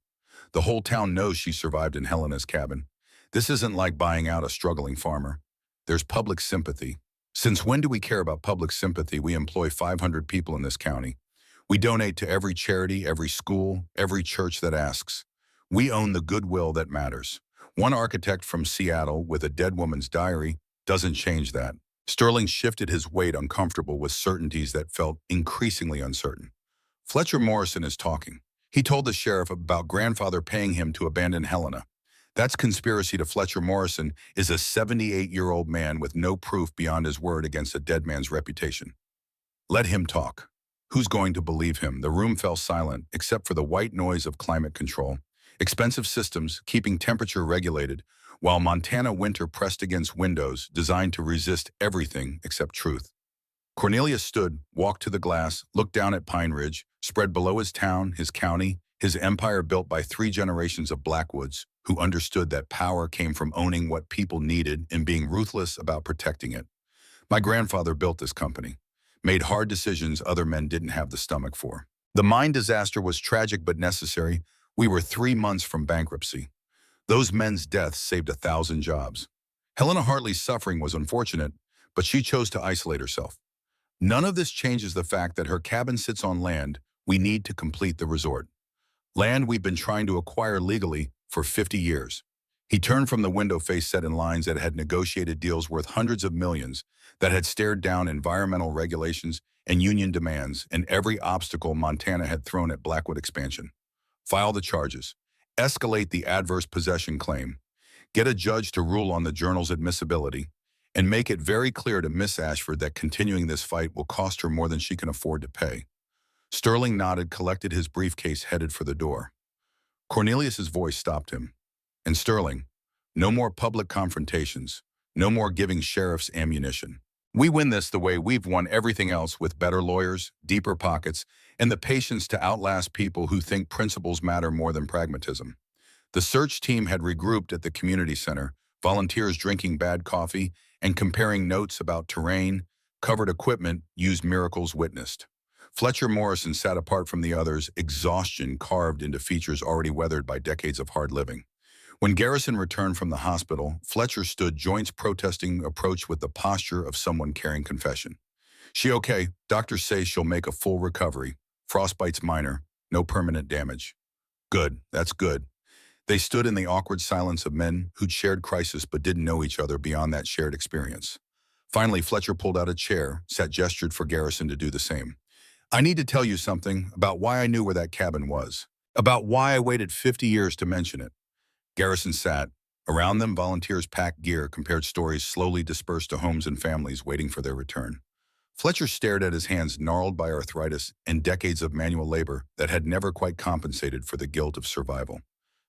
The whole town knows she survived in Helena's cabin. This isn't like buying out a struggling farmer. There's public sympathy. Since when do we care about public sympathy? We employ 500 people in this county. We donate to every charity, every school, every church that asks. We own the goodwill that matters. One architect from Seattle with a dead woman's diary doesn't change that. Sterling shifted his weight, uncomfortable with certainties that felt increasingly uncertain. Fletcher Morrison is talking. He told the sheriff about grandfather paying him to abandon Helena. That's conspiracy to Fletcher Morrison is a 78-year-old man with no proof beyond his word against a dead man's reputation. Let him talk. Who's going to believe him? The room fell silent, except for the white noise of climate control. Expensive systems keeping temperature regulated, while Montana winter pressed against windows designed to resist everything except truth. Cornelius stood, walked to the glass, looked down at Pine Ridge, spread below his town, his county, his empire built by 3 generations of Blackwoods, who understood that power came from owning what people needed and being ruthless about protecting it. My grandfather built this company, made hard decisions other men didn't have the stomach for. The mine disaster was tragic but necessary. We were 3 months from bankruptcy. Those men's deaths saved 1,000 jobs. Helena Hartley's suffering was unfortunate, but she chose to isolate herself. None of this changes the fact that her cabin sits on land we need to complete the resort. Land we've been trying to acquire legally for 50 years. He turned from the window face set in lines that had negotiated deals worth hundreds of millions, that had stared down environmental regulations and union demands and every obstacle Montana had thrown at Blackwood expansion. File the charges. Escalate the adverse possession claim. Get a judge to rule on the journal's admissibility, and make it very clear to Miss Ashford that continuing this fight will cost her more than she can afford to pay. Sterling nodded, collected his briefcase, headed for the door. Cornelius's voice stopped him. And Sterling, no more public confrontations, no more giving sheriffs ammunition. We win this the way we've won everything else, with better lawyers, deeper pockets, and the patience to outlast people who think principles matter more than pragmatism. The search team had regrouped at the community center, volunteers drinking bad coffee and comparing notes about terrain, covered equipment, used miracles witnessed. Fletcher Morrison sat apart from the others, exhaustion carved into features already weathered by decades of hard living. When Garrison returned from the hospital, Fletcher stood, joints protesting, approach with the posture of someone carrying confession. She okay, doctors say she'll make a full recovery. Frostbite's minor, no permanent damage. Good, that's good. They stood in the awkward silence of men who'd shared crisis but didn't know each other beyond that shared experience. Finally, Fletcher pulled out a chair, gestured for Garrison to do the same. I need to tell you something about why I knew where that cabin was, about why I waited 50 years to mention it. Garrison sat. Around them, volunteers packed gear, compared stories, slowly dispersed to homes and families waiting for their return. Fletcher stared at his hands gnarled by arthritis and decades of manual labor that had never quite compensated for the guilt of survival.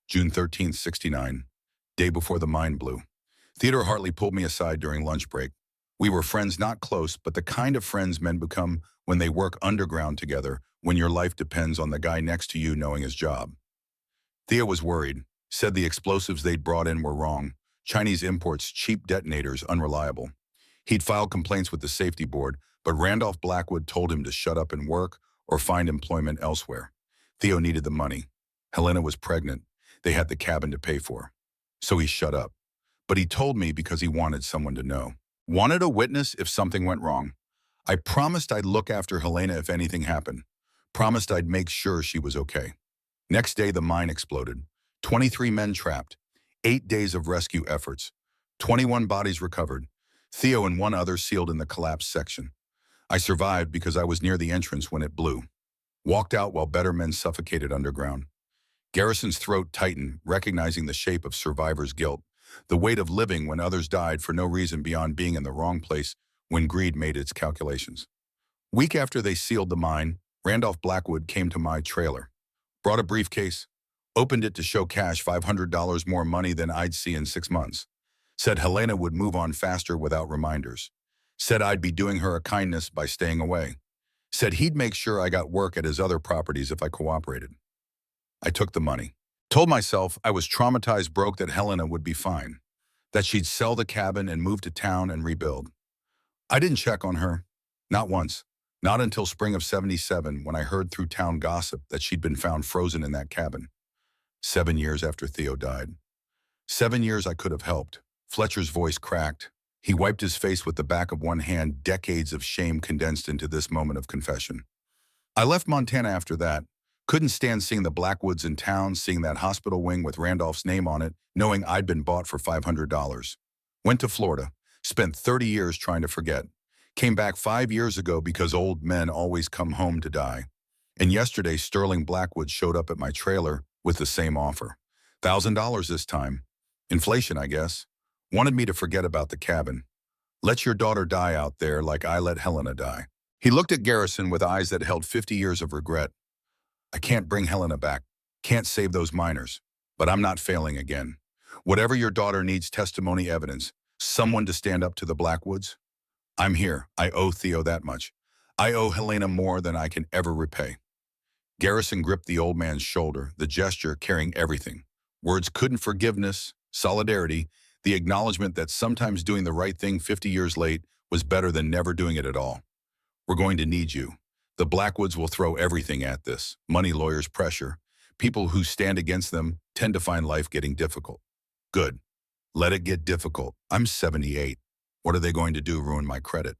June 13th, 69, day before the mine blew. Theodore Hartley pulled me aside during lunch break. We were friends, not close, but the kind of friends men become when they work underground together, when your life depends on the guy next to you knowing his job. Theo was worried, said the explosives they'd brought in were wrong, Chinese imports, cheap detonators, unreliable. He'd filed complaints with the safety board, but Randolph Blackwood told him to shut up and work or find employment elsewhere. Theo needed the money. Helena was pregnant. They had the cabin to pay for. So he shut up. But he told me because he wanted someone to know. Wanted a witness if something went wrong. I promised I'd look after Helena if anything happened. Promised I'd make sure she was okay. Next day, the mine exploded. 23 men trapped. 8 days of rescue efforts. 21 bodies recovered. Theo and one other sealed in the collapsed section. I survived because I was near the entrance when it blew. Walked out while better men suffocated underground. Garrison's throat tightened, recognizing the shape of survivor's guilt, the weight of living when others died for no reason beyond being in the wrong place when greed made its calculations. Week after they sealed the mine, Randolph Blackwood came to my trailer. Brought a briefcase, opened it to show cash, $500 more money than I'd see in 6 months. Said Helena would move on faster without reminders. Said I'd be doing her a kindness by staying away. Said he'd make sure I got work at his other properties if I cooperated. I took the money. Told myself I was traumatized broke, that Helena would be fine, that she'd sell the cabin and move to town and rebuild. I didn't check on her. Not once. Not until spring of 77, when I heard through town gossip that she'd been found frozen in that cabin. 7 years after Theo died. 7 years I could have helped. Fletcher's voice cracked. He wiped his face with the back of one hand, decades of shame condensed into this moment of confession. I left Montana after that. Couldn't stand seeing the Blackwoods in town, seeing that hospital wing with Randolph's name on it, knowing I'd been bought for $500. Went to Florida. Spent 30 years trying to forget. Came back 5 years ago because old men always come home to die. And yesterday, Sterling Blackwood showed up at my trailer with the same offer. $1,000 this time. Inflation, I guess. Wanted me to forget about the cabin. Let your daughter die out there like I let Helena die. He looked at Garrison with eyes that held 50 years of regret. I can't bring Helena back. Can't save those miners. But I'm not failing again. Whatever your daughter needs, testimony, evidence, someone to stand up to the Blackwoods. I'm here. I owe Theo that much. I owe Helena more than I can ever repay. Garrison gripped the old man's shoulder, the gesture carrying everything. Words couldn't, forgiveness, solidarity, the acknowledgement that sometimes doing the right thing 50 years late was better than never doing it at all. We're going to need you. The Blackwoods will throw everything at this. Money, lawyers, pressure. People who stand against them tend to find life getting difficult. Good. Let it get difficult. I'm 78. What are they going to do, ruin my credit?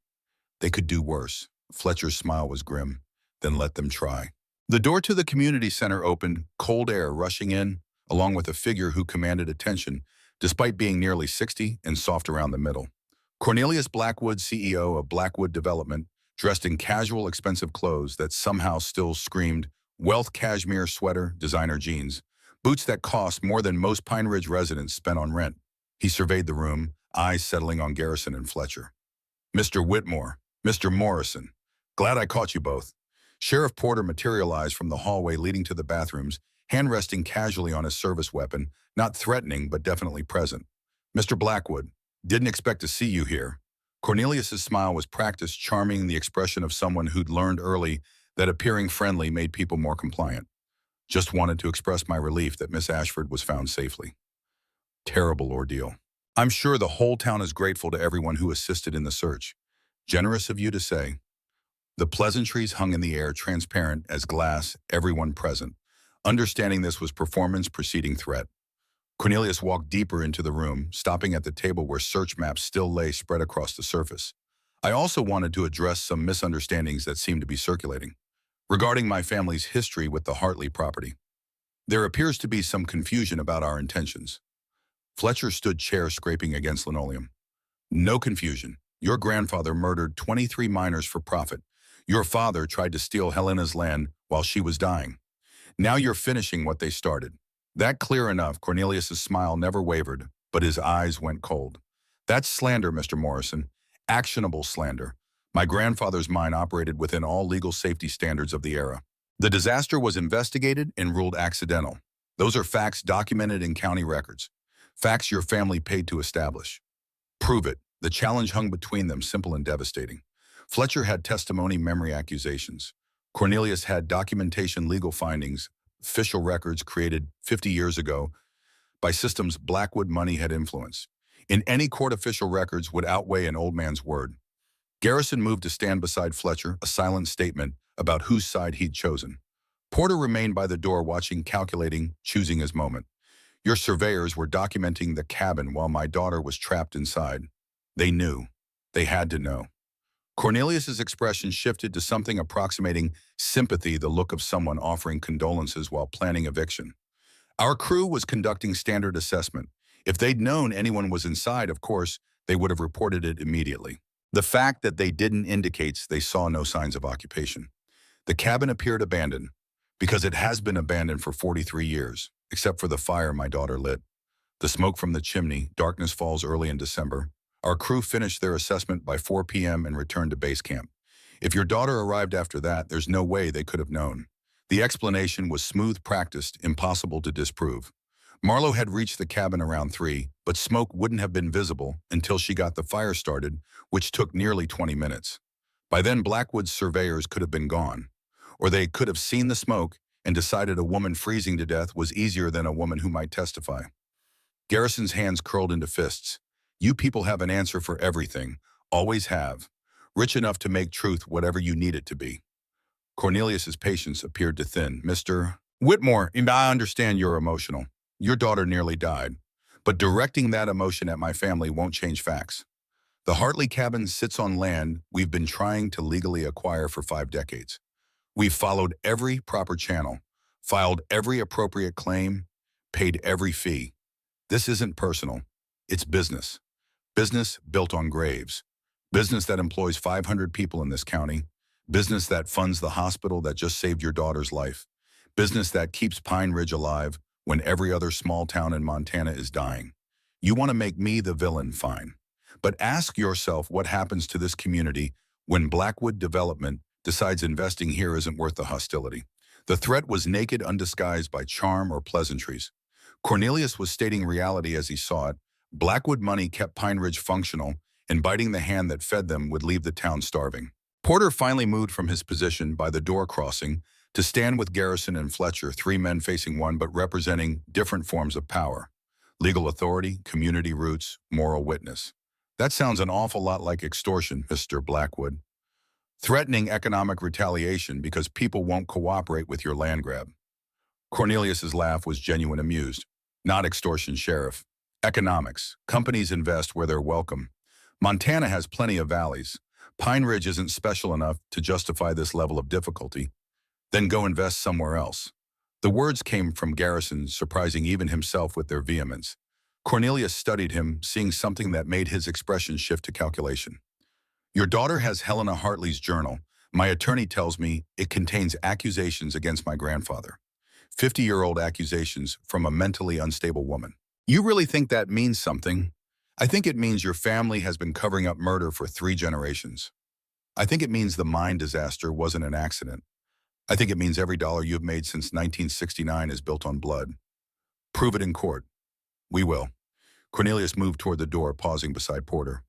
They could do worse. Fletcher's smile was grim. Then let them try. The door to the community center opened, cold air rushing in, along with a figure who commanded attention, despite being nearly 60 and soft around the middle. Cornelius Blackwood, CEO of Blackwood Development, dressed in casual, expensive clothes that somehow still screamed wealth, cashmere sweater, designer jeans, boots that cost more than most Pine Ridge residents spent on rent. He surveyed the room, eyes settling on Garrison and Fletcher. Mr. Whitmore, Mr. Morrison, glad I caught you both. Sheriff Porter materialized from the hallway leading to the bathrooms, hand resting casually on his service weapon, not threatening but definitely present. Mr. Blackwood, didn't expect to see you here. Cornelius's smile was practiced, charming, the expression of someone who'd learned early that appearing friendly made people more compliant. Just wanted to express my relief that Miss Ashford was found safely. Terrible ordeal. I'm sure the whole town is grateful to everyone who assisted in the search. Generous of you to say. The pleasantries hung in the air, transparent as glass, everyone present, understanding this was performance preceding threat. Cornelius walked deeper into the room, stopping at the table where search maps still lay spread across the surface. I also wanted to address some misunderstandings that seemed to be circulating. Regarding my family's history with the Hartley property, there appears to be some confusion about our intentions. Fletcher stood chair scraping against linoleum. No confusion. Your grandfather murdered 23 miners for profit. Your father tried to steal Helena's land while she was dying. Now you're finishing what they started. That clear enough. Cornelius's smile never wavered, but his eyes went cold. That's slander, Mr. Morrison. Actionable slander. My grandfather's mine operated within all legal safety standards of the era. The disaster was investigated and ruled accidental. Those are facts documented in county records. Facts your family paid to establish. Prove it. The challenge hung between them, simple and devastating. Fletcher had testimony, memory, accusations. Cornelius had documentation, legal findings, official records created 50 years ago by systems Blackwood money had influence. In any court, official records would outweigh an old man's word. Garrison moved to stand beside Fletcher, a silent statement about whose side he'd chosen. Porter remained by the door, watching, calculating, choosing his moment. Your surveyors were documenting the cabin while my daughter was trapped inside. They knew. They had to know. Cornelius's expression shifted to something approximating sympathy, the look of someone offering condolences while planning eviction. Our crew was conducting standard assessment. If they'd known anyone was inside, of course, they would have reported it immediately. The fact that they didn't indicates they saw no signs of occupation. The cabin appeared abandoned, because it has been abandoned for 43 years, except for the fire my daughter lit. The smoke from the chimney, darkness falls early in December. Our crew finished their assessment by 4 p.m. and returned to base camp. If your daughter arrived after that, there's no way they could have known. The explanation was smooth, practiced, impossible to disprove. Marlowe had reached the cabin around 3, but smoke wouldn't have been visible until she got the fire started, which took nearly 20 minutes. By then, Blackwood's surveyors could have been gone, or they could have seen the smoke and decided a woman freezing to death was easier than a woman who might testify. Garrison's hands curled into fists. You people have an answer for everything, always have, rich enough to make truth whatever you need it to be. Cornelius's patience appeared to thin. Mr. Whitmore, I understand you're emotional. Your daughter nearly died, but directing that emotion at my family won't change facts. The Hartley cabin sits on land we've been trying to legally acquire for 5 decades. We've followed every proper channel, filed every appropriate claim, paid every fee. This isn't personal, it's business. Business built on graves. Business that employs 500 people in this county. Business that funds the hospital that just saved your daughter's life. Business that keeps Pine Ridge alive when every other small town in Montana is dying. You want to make me the villain, fine. But ask yourself what happens to this community when Blackwood Development decides investing here isn't worth the hostility. The threat was naked, undisguised by charm or pleasantries. Cornelius was stating reality as he saw it. Blackwood money kept Pine Ridge functional, and biting the hand that fed them would leave the town starving. Porter finally moved from his position by the door crossing to stand with Garrison and Fletcher, 3 men facing one but representing different forms of power. Legal authority, community roots, moral witness. That sounds an awful lot like extortion, Mr. Blackwood. Threatening economic retaliation because people won't cooperate with your land grab. Cornelius's laugh was genuine, amused. Not extortion, Sheriff. Economics. Companies invest where they're welcome. Montana has plenty of valleys. Pine Ridge isn't special enough to justify this level of difficulty. Then go invest somewhere else. The words came from Garrison, surprising even himself with their vehemence. Cornelius studied him, seeing something that made his expression shift to calculation. Your daughter has Helena Hartley's journal. My attorney tells me it contains accusations against my grandfather. 50-year-old accusations from a mentally unstable woman. You really think that means something? I think it means your family has been covering up murder for 3 generations. I think it means the mine disaster wasn't an accident. I think it means every dollar you've made since 1969 is built on blood. Prove it in court. We will. Cornelius moved toward the door, pausing beside Porter.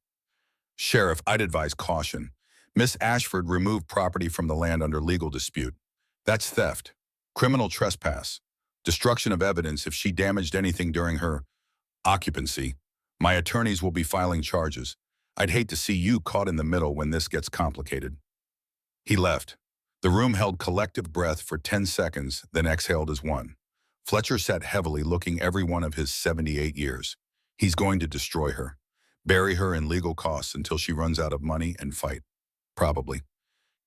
Sheriff, I'd advise caution. Miss Ashford removed property from the land under legal dispute. That's theft, criminal trespass, destruction of evidence if she damaged anything during her occupancy. My attorneys will be filing charges. I'd hate to see you caught in the middle when this gets complicated. He left. The room held collective breath for 10 seconds, then exhaled as one. Fletcher sat heavily, looking every one of his 78 years. He's going to destroy her. Bury her in legal costs until she runs out of money and fight. Probably.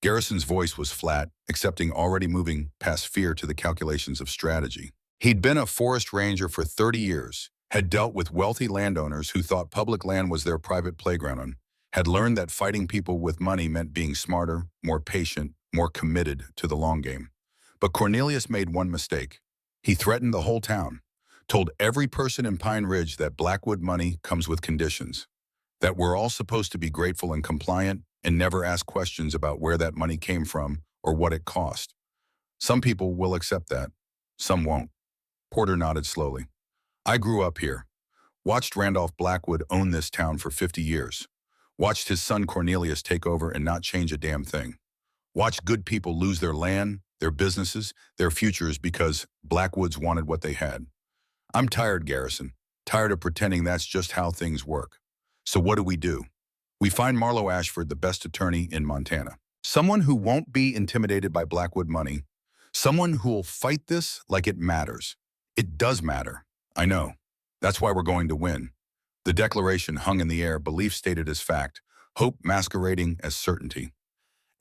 Garrison's voice was flat, accepting, already moving past fear to the calculations of strategy. He'd been a forest ranger for 30 years, had dealt with wealthy landowners who thought public land was their private playground, had learned that fighting people with money meant being smarter, more patient, more committed to the long game. But Cornelius made one mistake. He threatened the whole town, told every person in Pine Ridge that Blackwood money comes with conditions, that we're all supposed to be grateful and compliant and never ask questions about where that money came from or what it cost. Some people will accept that, some won't. Porter nodded slowly. I grew up here, watched Randolph Blackwood own this town for 50 years, watched his son Cornelius take over and not change a damn thing, watched good people lose their land, their businesses, their futures because Blackwoods wanted what they had. I'm tired, Garrison, tired of pretending that's just how things work. So what do? We find Marlo Ashford the best attorney in Montana. Someone who won't be intimidated by Blackwood money. Someone who'll fight this like it matters. It does matter. I know. That's why we're going to win. The declaration hung in the air, belief stated as fact, hope masquerading as certainty.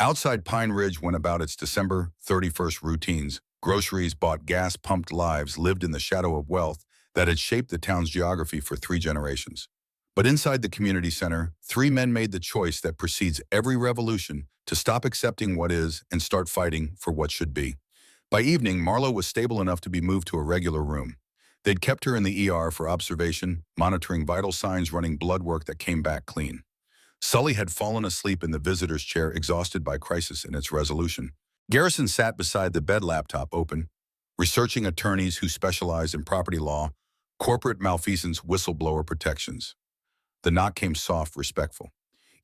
Outside Pine Ridge went about its December 31st routines. Groceries, bought gas, pumped lives, lived in the shadow of wealth that had shaped the town's geography for 3 generations. But inside the community center, 3 men made the choice that precedes every revolution to stop accepting what is and start fighting for what should be. By evening, Marlo was stable enough to be moved to a regular room. They'd kept her in the ER for observation, monitoring vital signs, running blood work that came back clean. Sully had fallen asleep in the visitor's chair, exhausted by crisis and its resolution. Garrison sat beside the bed, laptop open, researching attorneys who specialized in property law, corporate malfeasance, whistleblower protections. The knock came soft, respectful.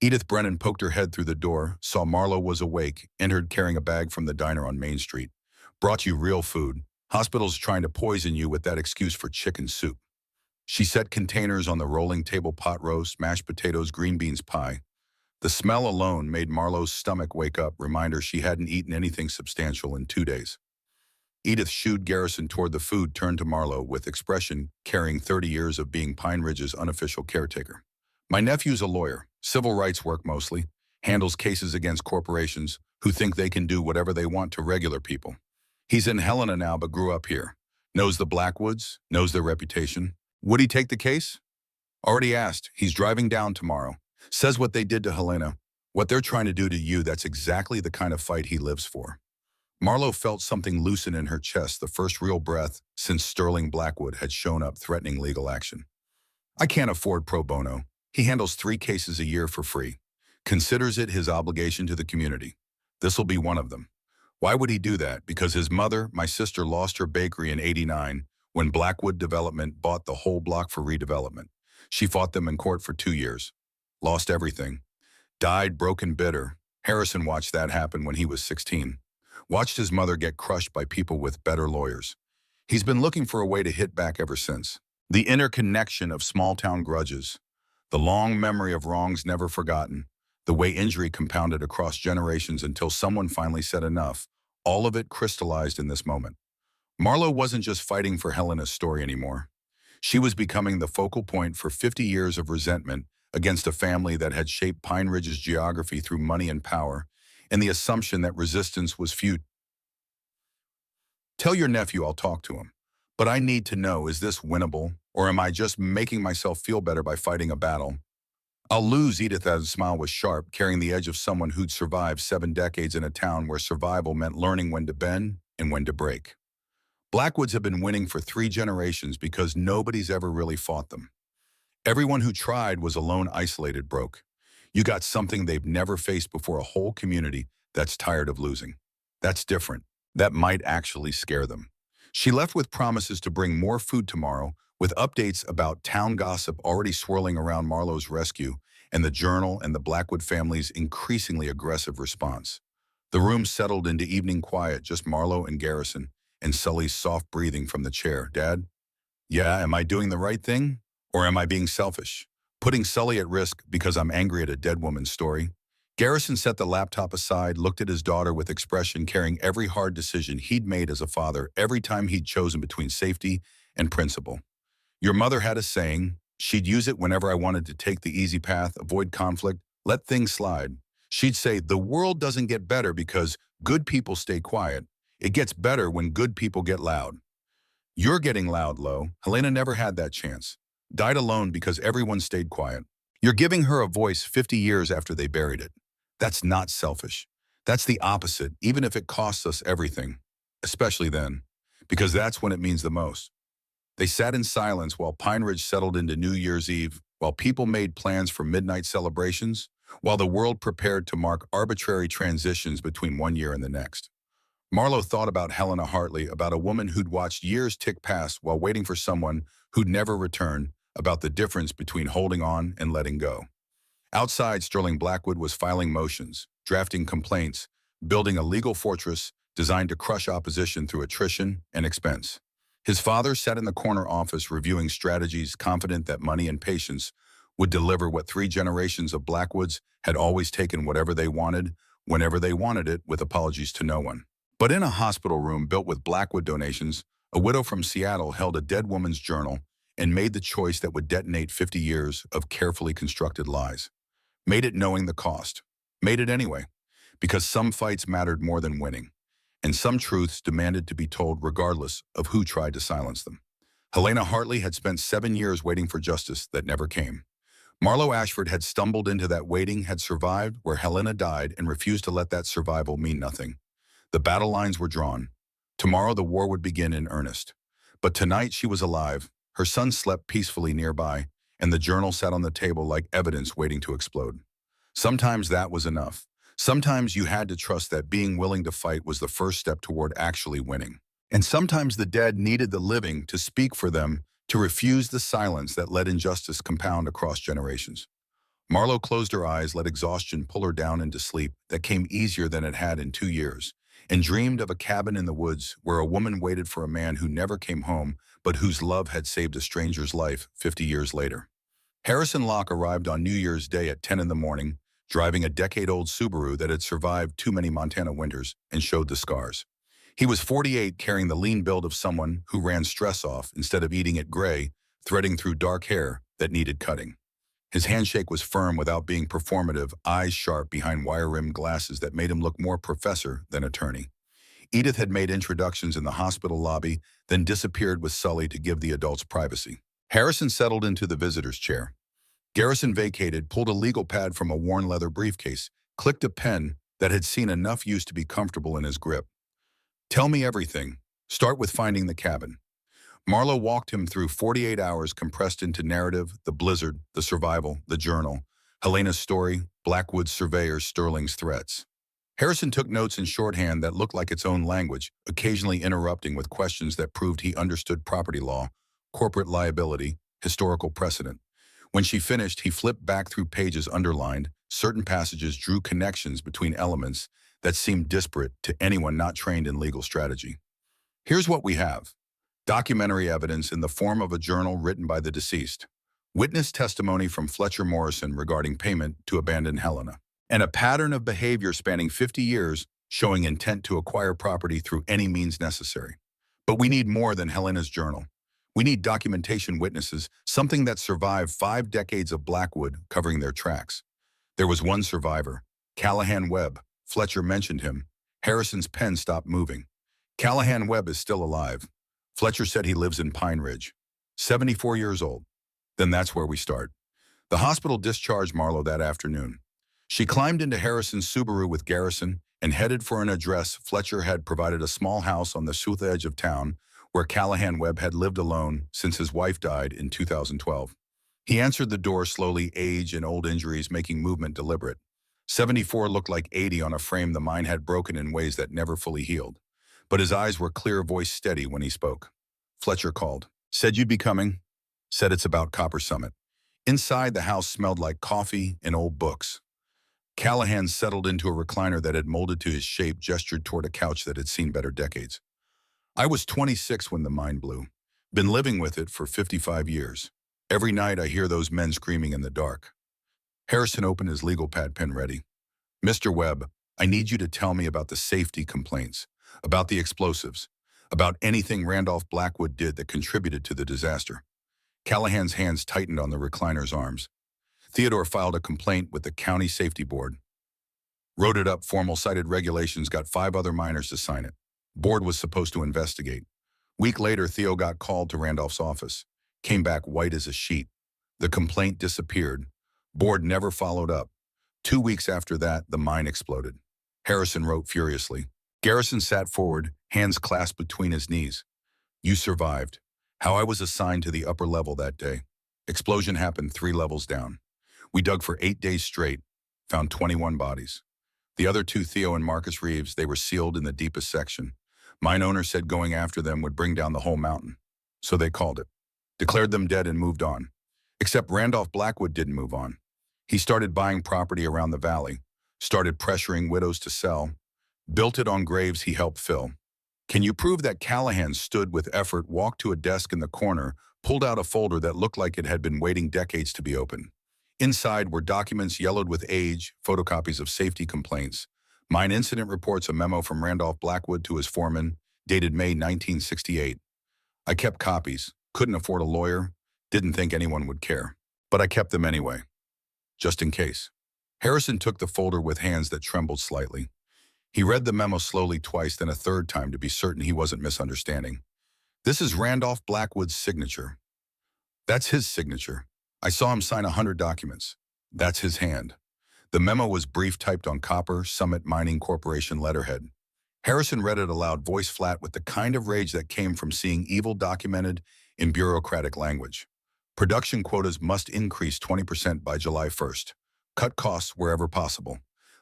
Edith Brennan poked her head through the door, saw Marlo was awake, entered carrying a bag from the diner on Main Street. Brought you real food. Hospital's trying to poison you with that excuse for chicken soup. She set containers on the rolling table, pot roast, mashed potatoes, green beans pie. The smell alone made Marlo's stomach wake up, reminder she hadn't eaten anything substantial in 2 days. Edith shooed Garrison toward the food, turned to Marlo with expression carrying 30 years of being Pine Ridge's unofficial caretaker. My nephew's a lawyer, civil rights work mostly, handles cases against corporations who think they can do whatever they want to regular people. He's in Helena now but grew up here. Knows the Blackwoods, knows their reputation. Would he take the case? Already asked. He's driving down tomorrow. Says what they did to Helena, what they're trying to do to you, that's exactly the kind of fight he lives for. Marlo felt something loosen in her chest, the first real breath since Sterling Blackwood had shown up threatening legal action. I can't afford pro bono. He handles 3 cases a year for free. Considers it his obligation to the community. This'll be one of them. Why would he do that? Because his mother, my sister, lost her bakery in '89 when Blackwood Development bought the whole block for redevelopment. She fought them in court for 2 years. Lost everything. Died broken, bitter. Harrison watched that happen when he was 16. Watched his mother get crushed by people with better lawyers. He's been looking for a way to hit back ever since. The interconnection of small-town grudges. The long memory of wrongs never forgotten. The way injury compounded across generations until someone finally said enough. All of it crystallized in this moment. Marlo wasn't just fighting for Helena's story anymore. She was becoming the focal point for 50 years of resentment against a family that had shaped Pine Ridge's geography through money and power, and the assumption that resistance was futile. Tell your nephew I'll talk to him. But I need to know, is this winnable, or am I just making myself feel better by fighting a battle? I'll lose. Edith's smile was sharp, carrying the edge of someone who'd survived 7 decades in a town where survival meant learning when to bend and when to break. Blackwoods have been winning for 3 generations because nobody's ever really fought them. Everyone who tried was alone, isolated, broke. You got something they've never faced before, a whole community that's tired of losing. That's different. That might actually scare them. She left with promises to bring more food tomorrow, with updates about town gossip already swirling around Marlowe's rescue and the Journal and the Blackwood family's increasingly aggressive response. The room settled into evening quiet, just Marlowe and Garrison, and Sully's soft breathing from the chair. Dad? Yeah, am I doing the right thing? Or am I being selfish? Putting Sully at risk because I'm angry at a dead woman's story? Garrison set the laptop aside, looked at his daughter with expression, carrying every hard decision he'd made as a father, every time he'd chosen between safety and principle. Your mother had a saying. She'd use it whenever I wanted to take the easy path, avoid conflict, let things slide. She'd say, the world doesn't get better because good people stay quiet. It gets better when good people get loud. You're getting loud, Lo. Helena never had that chance. Died alone because everyone stayed quiet. You're giving her a voice 50 years after they buried it. That's not selfish. That's the opposite, even if it costs us everything. Especially then, because that's when it means the most. They sat in silence while Pine Ridge settled into New Year's Eve, while people made plans for midnight celebrations, while the world prepared to mark arbitrary transitions between one year and the next. Marlowe thought about Helena Hartley, about a woman who'd watched years tick past while waiting for someone who'd never return, about the difference between holding on and letting go. Outside, Sterling Blackwood was filing motions, drafting complaints, building a legal fortress designed to crush opposition through attrition and expense. His father sat in the corner office reviewing strategies, confident that money and patience would deliver what 3 generations of Blackwoods had always taken: whatever they wanted, whenever they wanted it, with apologies to no one. But in a hospital room built with Blackwood donations, a widow from Seattle held a dead woman's journal and made the choice that would detonate 50 years of carefully constructed lies. Made it knowing the cost. Made it anyway, because some fights mattered more than winning, and some truths demanded to be told regardless of who tried to silence them. Helena Hartley had spent 7 years waiting for justice that never came. Marlowe Ashford had stumbled into that waiting, had survived where Helena died, and refused to let that survival mean nothing. The battle lines were drawn. Tomorrow the war would begin in earnest. But tonight she was alive. Her son slept peacefully nearby, and the journal sat on the table like evidence waiting to explode. Sometimes that was enough. Sometimes you had to trust that being willing to fight was the first step toward actually winning. And sometimes the dead needed the living to speak for them, to refuse the silence that let injustice compound across generations. Marlowe closed her eyes, let exhaustion pull her down into sleep that came easier than it had in 2 years, and dreamed of a cabin in the woods where a woman waited for a man who never came home, but whose love had saved a stranger's life 50 years later. Harrison Locke arrived on New Year's Day at 10 in the morning, driving a decade-old Subaru that had survived too many Montana winters and showed the scars. He was 48, carrying the lean build of someone who ran stress off instead of eating it gray, threading through dark hair that needed cutting. His handshake was firm without being performative, eyes sharp behind wire-rimmed glasses that made him look more professor than attorney. Edith had made introductions in the hospital lobby, then disappeared with Sully to give the adults privacy. Harrison settled into the visitor's chair. Garrison vacated, pulled a legal pad from a worn leather briefcase, clicked a pen that had seen enough use to be comfortable in his grip. Tell me everything. Start with finding the cabin. Marlowe walked him through 48 hours compressed into narrative: the blizzard, the survival, the journal, Helena's story, Blackwood's surveyors, Sterling's threats. Harrison took notes in shorthand that looked like its own language, occasionally interrupting with questions that proved he understood property law, corporate liability, historical precedent. When she finished, he flipped back through pages underlined. Certain passages drew connections between elements that seemed disparate to anyone not trained in legal strategy. Here's what we have. Documentary evidence in the form of a journal written by the deceased. Witness testimony from Fletcher Morrison regarding payment to abandon Helena. And a pattern of behavior spanning 50 years showing intent to acquire property through any means necessary. But we need more than Helena's journal. We need documentation witnesses, something that survived 5 decades of Blackwood covering their tracks. There was one survivor, Callahan Webb. Fletcher mentioned him. Harrison's pen stopped moving. Callahan Webb is still alive. Fletcher said he lives in Pine Ridge. 74 years old. Then that's where we start. The hospital discharged Marlowe that afternoon. She climbed into Harrison's Subaru with Garrison and headed for an address. Fletcher had provided a small house on the south edge of town where Callahan Webb had lived alone since his wife died in 2012. He answered the door slowly, age and old injuries making movement deliberate. 74 looked like 80 on a frame the mine had broken in ways that never fully healed. But his eyes were clear, voice steady when he spoke. Fletcher called. Said you'd be coming. Said it's about Copper Summit. Inside, the house smelled like coffee and old books. Callahan settled into a recliner that had molded to his shape, gestured toward a couch that had seen better decades. I was 26 when the mine blew. Been living with it for 55 years. Every night I hear those men screaming in the dark. Harrison opened his legal pad, pen ready. Mr. Webb, I need you to tell me about the safety complaints, about the explosives, about anything Randolph Blackwood did that contributed to the disaster. Callahan's hands tightened on the recliner's arms. Theodore filed a complaint with the County Safety Board. Wrote it up, formal, cited regulations, got 5 other miners to sign it. Board was supposed to investigate. Week later, Theo got called to Randolph's office. Came back white as a sheet. The complaint disappeared. Board never followed up. 2 weeks after that, the mine exploded. Harrison wrote furiously. Garrison sat forward, hands clasped between his knees. You survived. How I was assigned to the upper level that day. Explosion happened 3 levels down. We dug for 8 days straight, found 21 bodies. The other 2, Theo and Marcus Reeves, they were sealed in the deepest section. Mine owner said going after them would bring down the whole mountain. So they called it. Declared them dead and moved on. Except Randolph Blackwood didn't move on. He started buying property around the valley, started pressuring widows to sell, built it on graves he helped fill. Can you prove that Callahan stood with effort, walked to a desk in the corner, pulled out a folder that looked like it had been waiting decades to be opened? Inside were documents yellowed with age, photocopies of safety complaints, mine incident reports, a memo from Randolph Blackwood to his foreman, dated May 1968. I kept copies, couldn't afford a lawyer, didn't think anyone would care. But I kept them anyway, just in case. Harrison took the folder with hands that trembled slightly. He read the memo slowly twice, then a third time to be certain he wasn't misunderstanding. This is Randolph Blackwood's signature. That's his signature. I saw him sign 100 documents. That's his hand. The memo was brief, typed on Copper Summit Mining Corporation letterhead. Harrison read it aloud, voice flat with the kind of rage that came from seeing evil documented in bureaucratic language. Production quotas must increase 20% by July 1st. Cut costs wherever possible.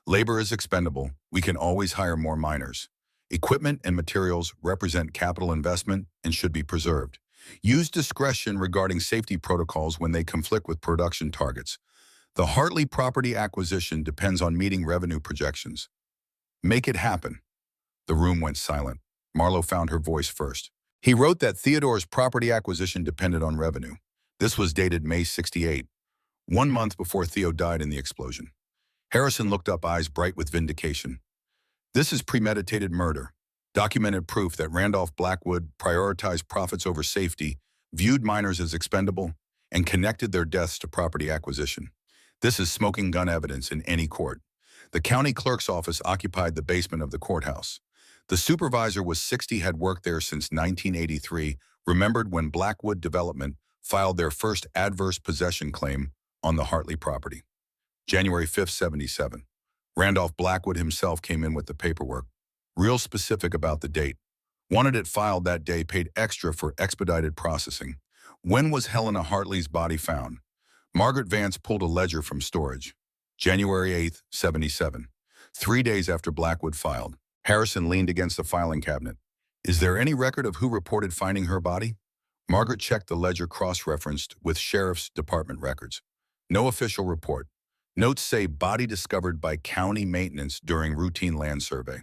Labor is expendable. We can always hire more miners. Equipment and materials represent capital investment and should be preserved. Use discretion regarding safety protocols when they conflict with production targets. The Hartley property acquisition depends on meeting revenue projections. Make it happen. The room went silent. Marlowe found her voice first. He wrote that Theodore's property acquisition depended on revenue. This was dated May 68, 1 month before Theo died in the explosion. Harrison looked up, eyes bright with vindication. This is premeditated murder. Documented proof that Randolph Blackwood prioritized profits over safety, viewed miners as expendable, and connected their deaths to property acquisition. This is smoking gun evidence in any court. The county clerk's office occupied the basement of the courthouse. The supervisor was 60, had worked there since 1983, remembered when Blackwood Development filed their first adverse possession claim on the Hartley property. January 5, 77. Randolph Blackwood himself came in with the paperwork. Real specific about the date. Wanted it filed that day, paid extra for expedited processing. When was Helena Hartley's body found? Margaret Vance pulled a ledger from storage. January 8, 77. 3 days after Blackwood filed. Harrison leaned against the filing cabinet. Is there any record of who reported finding her body? Margaret checked the ledger, cross-referenced with Sheriff's Department records. No official report. Notes say body discovered by county maintenance during routine land survey.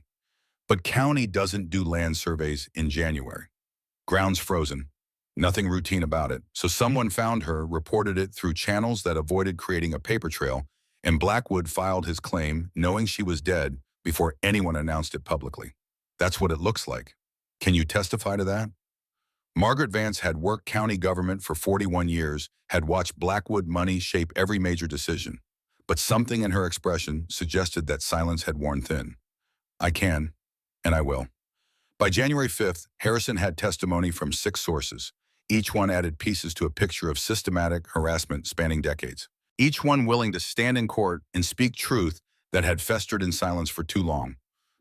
But county doesn't do land surveys in January. Ground's frozen. Nothing routine about it. So someone found her, reported it through channels that avoided creating a paper trail, and Blackwood filed his claim knowing she was dead before anyone announced it publicly. That's what it looks like. Can you testify to that? Margaret Vance had worked county government for 41 years, had watched Blackwood money shape every major decision. But something in her expression suggested that silence had worn thin. I can, and I will. By January 5th, Harrison had testimony from 6 sources. Each one added pieces to a picture of systematic harassment spanning decades. Each one willing to stand in court and speak truth that had festered in silence for too long.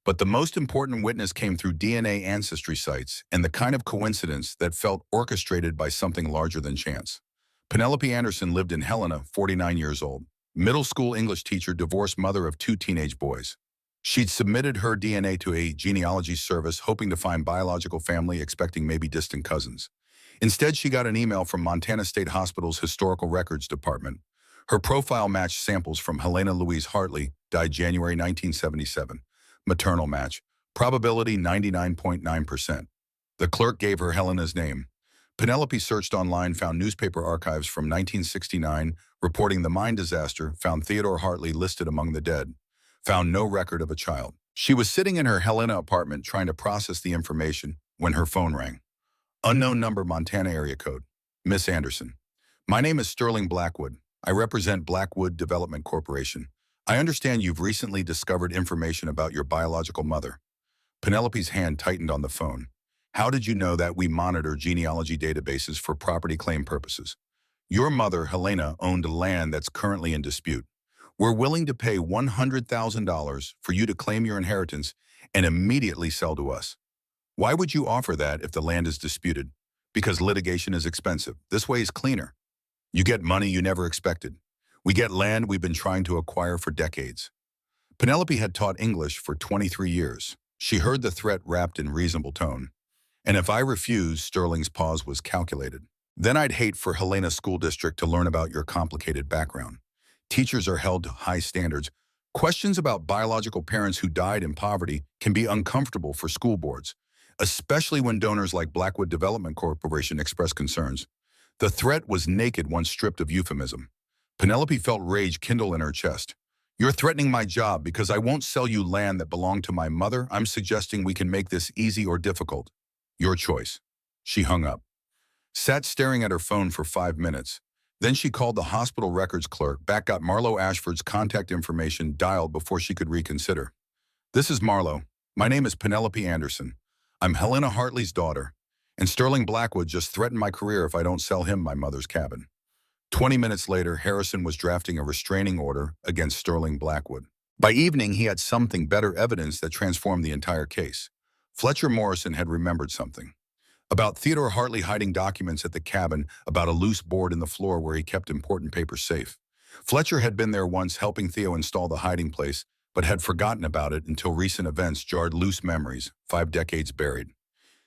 But the most important witness came through DNA ancestry sites and the kind of coincidence that felt orchestrated by something larger than chance. Penelope Anderson lived in Helena, 49 years old, middle school English teacher, divorced mother of 2 teenage boys. She'd submitted her DNA to a genealogy service hoping to find biological family, expecting maybe distant cousins. Instead, she got an email from Montana State Hospital's Historical Records Department. Her profile matched samples from Helena Louise Hartley, died January 1977. Maternal match. Probability 99.9%. The clerk gave her Helena's name. Penelope searched online, found newspaper archives from 1969 reporting the mine disaster, found Theodore Hartley listed among the dead, found no record of a child. She was sitting in her Helena apartment trying to process the information when her phone rang. Unknown number, Montana area code. Miss Anderson. My name is Sterling Blackwood. I represent Blackwood Development Corporation. I understand you've recently discovered information about your biological mother. Penelope's hand tightened on the phone. How did you know that we monitor genealogy databases for property claim purposes? Your mother, Helena, owned land that's currently in dispute. We're willing to pay $100,000 for you to claim your inheritance and immediately sell to us. Why would you offer that if the land is disputed? Because litigation is expensive. This way is cleaner. You get money you never expected. We get land we've been trying to acquire for decades. Penelope had taught English for 23 years. She heard the threat wrapped in reasonable tone. And if I refused, Sterling's pause was calculated. Then I'd hate for Helena School District to learn about your complicated background. Teachers are held to high standards. Questions about biological parents who died in poverty can be uncomfortable for school boards, especially when donors like Blackwood Development Corporation express concerns. The threat was naked once stripped of euphemism. Penelope felt rage kindle in her chest. You're threatening my job because I won't sell you land that belonged to my mother. I'm suggesting we can make this easy or difficult. Your choice. She hung up. Sat staring at her phone for 5 minutes. Then she called the hospital records clerk back, got Marlo Ashford's contact information dialed before she could reconsider. This is Marlo. My name is Penelope Anderson. I'm Helena Hartley's daughter. And Sterling Blackwood just threatened my career if I don't sell him my mother's cabin. 20 minutes later, Harrison was drafting a restraining order against Sterling Blackwood. By evening, he had something better, evidence that transformed the entire case. Fletcher Morrison had remembered something. About Theodore Hartley hiding documents at the cabin, about a loose board in the floor where he kept important papers safe. Fletcher had been there once helping Theo install the hiding place, but had forgotten about it until recent events jarred loose memories, 5 decades buried.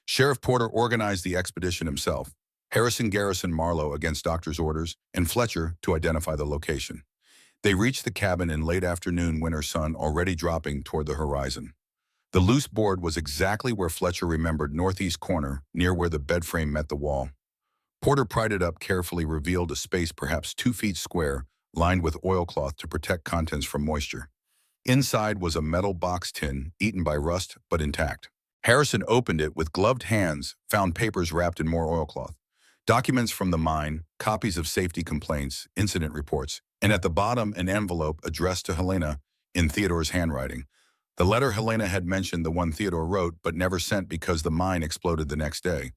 Sheriff Porter organized the expedition himself. Harrison garrisoned Marlo against doctor's orders, and Fletcher to identify the location. They reached the cabin in late afternoon, winter sun already dropping toward the horizon. The loose board was exactly where Fletcher remembered, northeast corner, near where the bed frame met the wall. Porter pried it up carefully, revealed a space perhaps 2 feet square, lined with oilcloth to protect contents from moisture. Inside was a metal box tin, eaten by rust but intact. Harrison opened it with gloved hands, found papers wrapped in more oilcloth. Documents from the mine, copies of safety complaints, incident reports, and at the bottom an envelope addressed to Helena in Theodore's handwriting. The letter Helena had mentioned, the one Theodore wrote but never sent because the mine exploded the next day.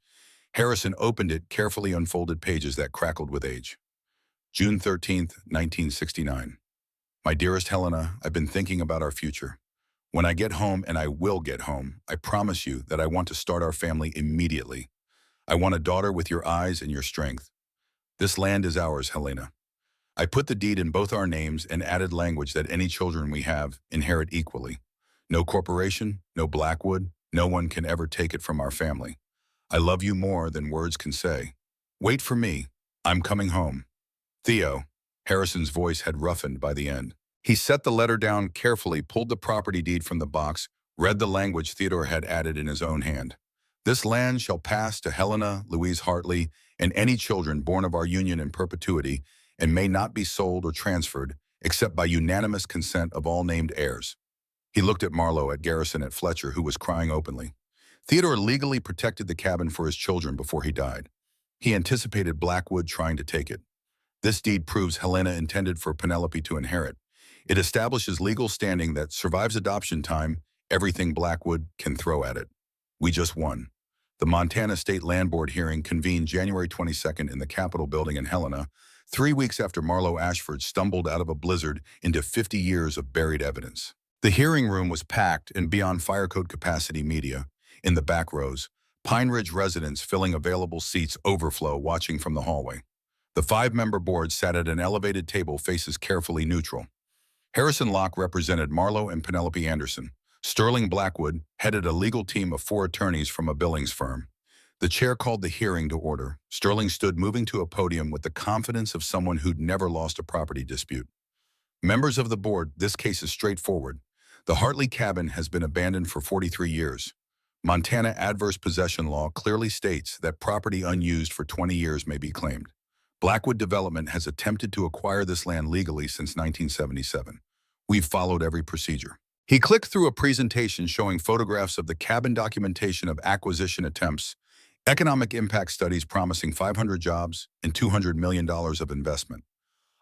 Harrison opened it, carefully unfolded pages that crackled with age. June 13th, 1969. My dearest Helena, I've been thinking about our future. When I get home, and I will get home, I promise you that I want to start our family immediately. I want a daughter with your eyes and your strength. This land is ours, Helena. I put the deed in both our names and added language that any children we have inherit equally. No corporation, no Blackwood, no one can ever take it from our family. I love you more than words can say. Wait for me. I'm coming home. Theo. Harrison's voice had roughened by the end. He set the letter down carefully, pulled the property deed from the box, read the language Theodore had added in his own hand. This land shall pass to Helena Louise Hartley and any children born of our union in perpetuity, and may not be sold or transferred, except by unanimous consent of all named heirs. He looked at Marlo, at Garrison, at Fletcher, who was crying openly. Theodore legally protected the cabin for his children before he died. He anticipated Blackwood trying to take it. This deed proves Helena intended for Penelope to inherit. It establishes legal standing that survives adoption time, everything Blackwood can throw at it. We just won. The Montana State Land Board hearing convened January 22nd in the Capitol building in Helena, 3 weeks after Marlo Ashford stumbled out of a blizzard into 50 years of buried evidence. The hearing room was packed and beyond fire code capacity media. In the back rows, Pine Ridge residents filling available seats overflow watching from the hallway. The 5-member board sat at an elevated table faces carefully neutral. Harrison Locke represented Marlo and Penelope Anderson. Sterling Blackwood headed a legal team of 4 attorneys from a Billings firm. The chair called the hearing to order. Sterling stood moving to a podium with the confidence of someone who'd never lost a property dispute. Members of the board, this case is straightforward. The Hartley cabin has been abandoned for 43 years. Montana adverse possession law clearly states that property unused for 20 years may be claimed. Blackwood Development has attempted to acquire this land legally since 1977. We've followed every procedure. He clicked through a presentation showing photographs of the cabin, documentation of acquisition attempts, economic impact studies promising 500 jobs and $200 million of investment.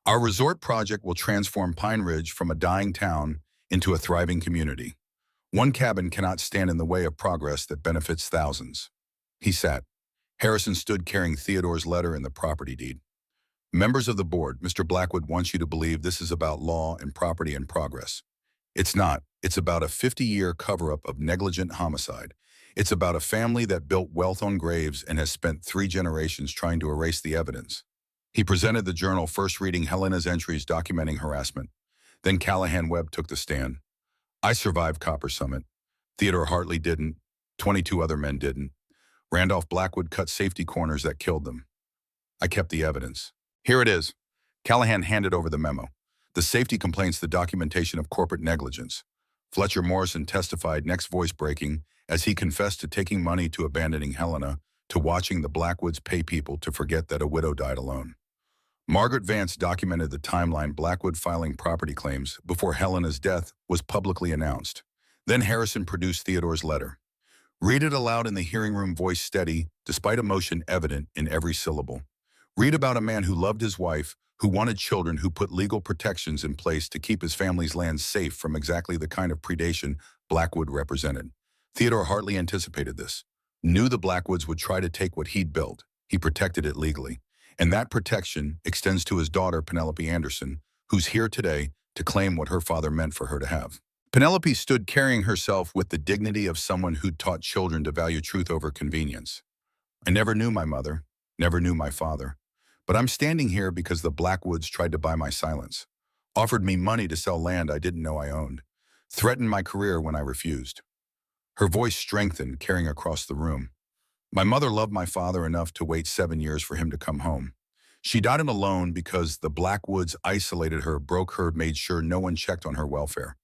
Our resort project will transform Pine Ridge from a dying town into a thriving community. One cabin cannot stand in the way of progress that benefits thousands. He sat. Harrison stood carrying Theodore's letter and the property deed. Members of the board, Mr. Blackwood wants you to believe this is about law and property and progress. It's not. It's about a 50-year cover-up of negligent homicide. It's about a family that built wealth on graves and has spent 3 generations trying to erase the evidence. He presented the journal, first reading Helena's entries documenting harassment. Then Callahan Webb took the stand. I survived Copper Summit. Theodore Hartley didn't. 22 other men didn't. Randolph Blackwood cut safety corners that killed them. I kept the evidence. Here it is. Callahan handed over the memo. The safety complaints, the documentation of corporate negligence. Fletcher Morrison testified, next voice breaking, as he confessed to taking money to abandoning Helena, to watching the Blackwoods pay people to forget that a widow died alone. Margaret Vance documented the timeline, Blackwood filing property claims before Helena's death was publicly announced. Then Harrison produced Theodore's letter. Read it aloud in the hearing room, voice steady, despite emotion evident in every syllable. Read about a man who loved his wife, who wanted children, who put legal protections in place to keep his family's land safe from exactly the kind of predation Blackwood represented. Theodore Hartley anticipated this, knew the Blackwoods would try to take what he'd built. He protected it legally. And that protection extends to his daughter, Penelope Anderson, who's here today to claim what her father meant for her to have. Penelope stood carrying herself with the dignity of someone who'd taught children to value truth over convenience. I never knew my mother, never knew my father. But I'm standing here because the Blackwoods tried to buy my silence, offered me money to sell land I didn't know I owned, threatened my career when I refused. Her voice strengthened, carrying across the room. My mother loved my father enough to wait 7 years for him to come home. She died alone because the Blackwoods isolated her, broke her, made sure no one checked on her welfare.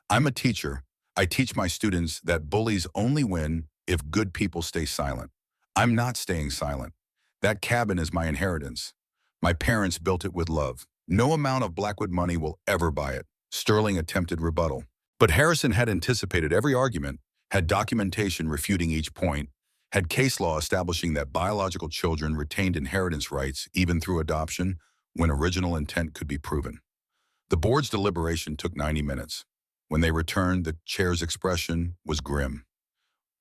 I'm a teacher. I teach my students that bullies only win if good people stay silent. I'm not staying silent. That cabin is my inheritance. My parents built it with love. No amount of Blackwood money will ever buy it. Sterling attempted rebuttal. But Harrison had anticipated every argument, had documentation refuting each point, had case law establishing that biological children retained inheritance rights even through adoption when original intent could be proven. The board's deliberation took 90 minutes. When they returned, the chair's expression was grim.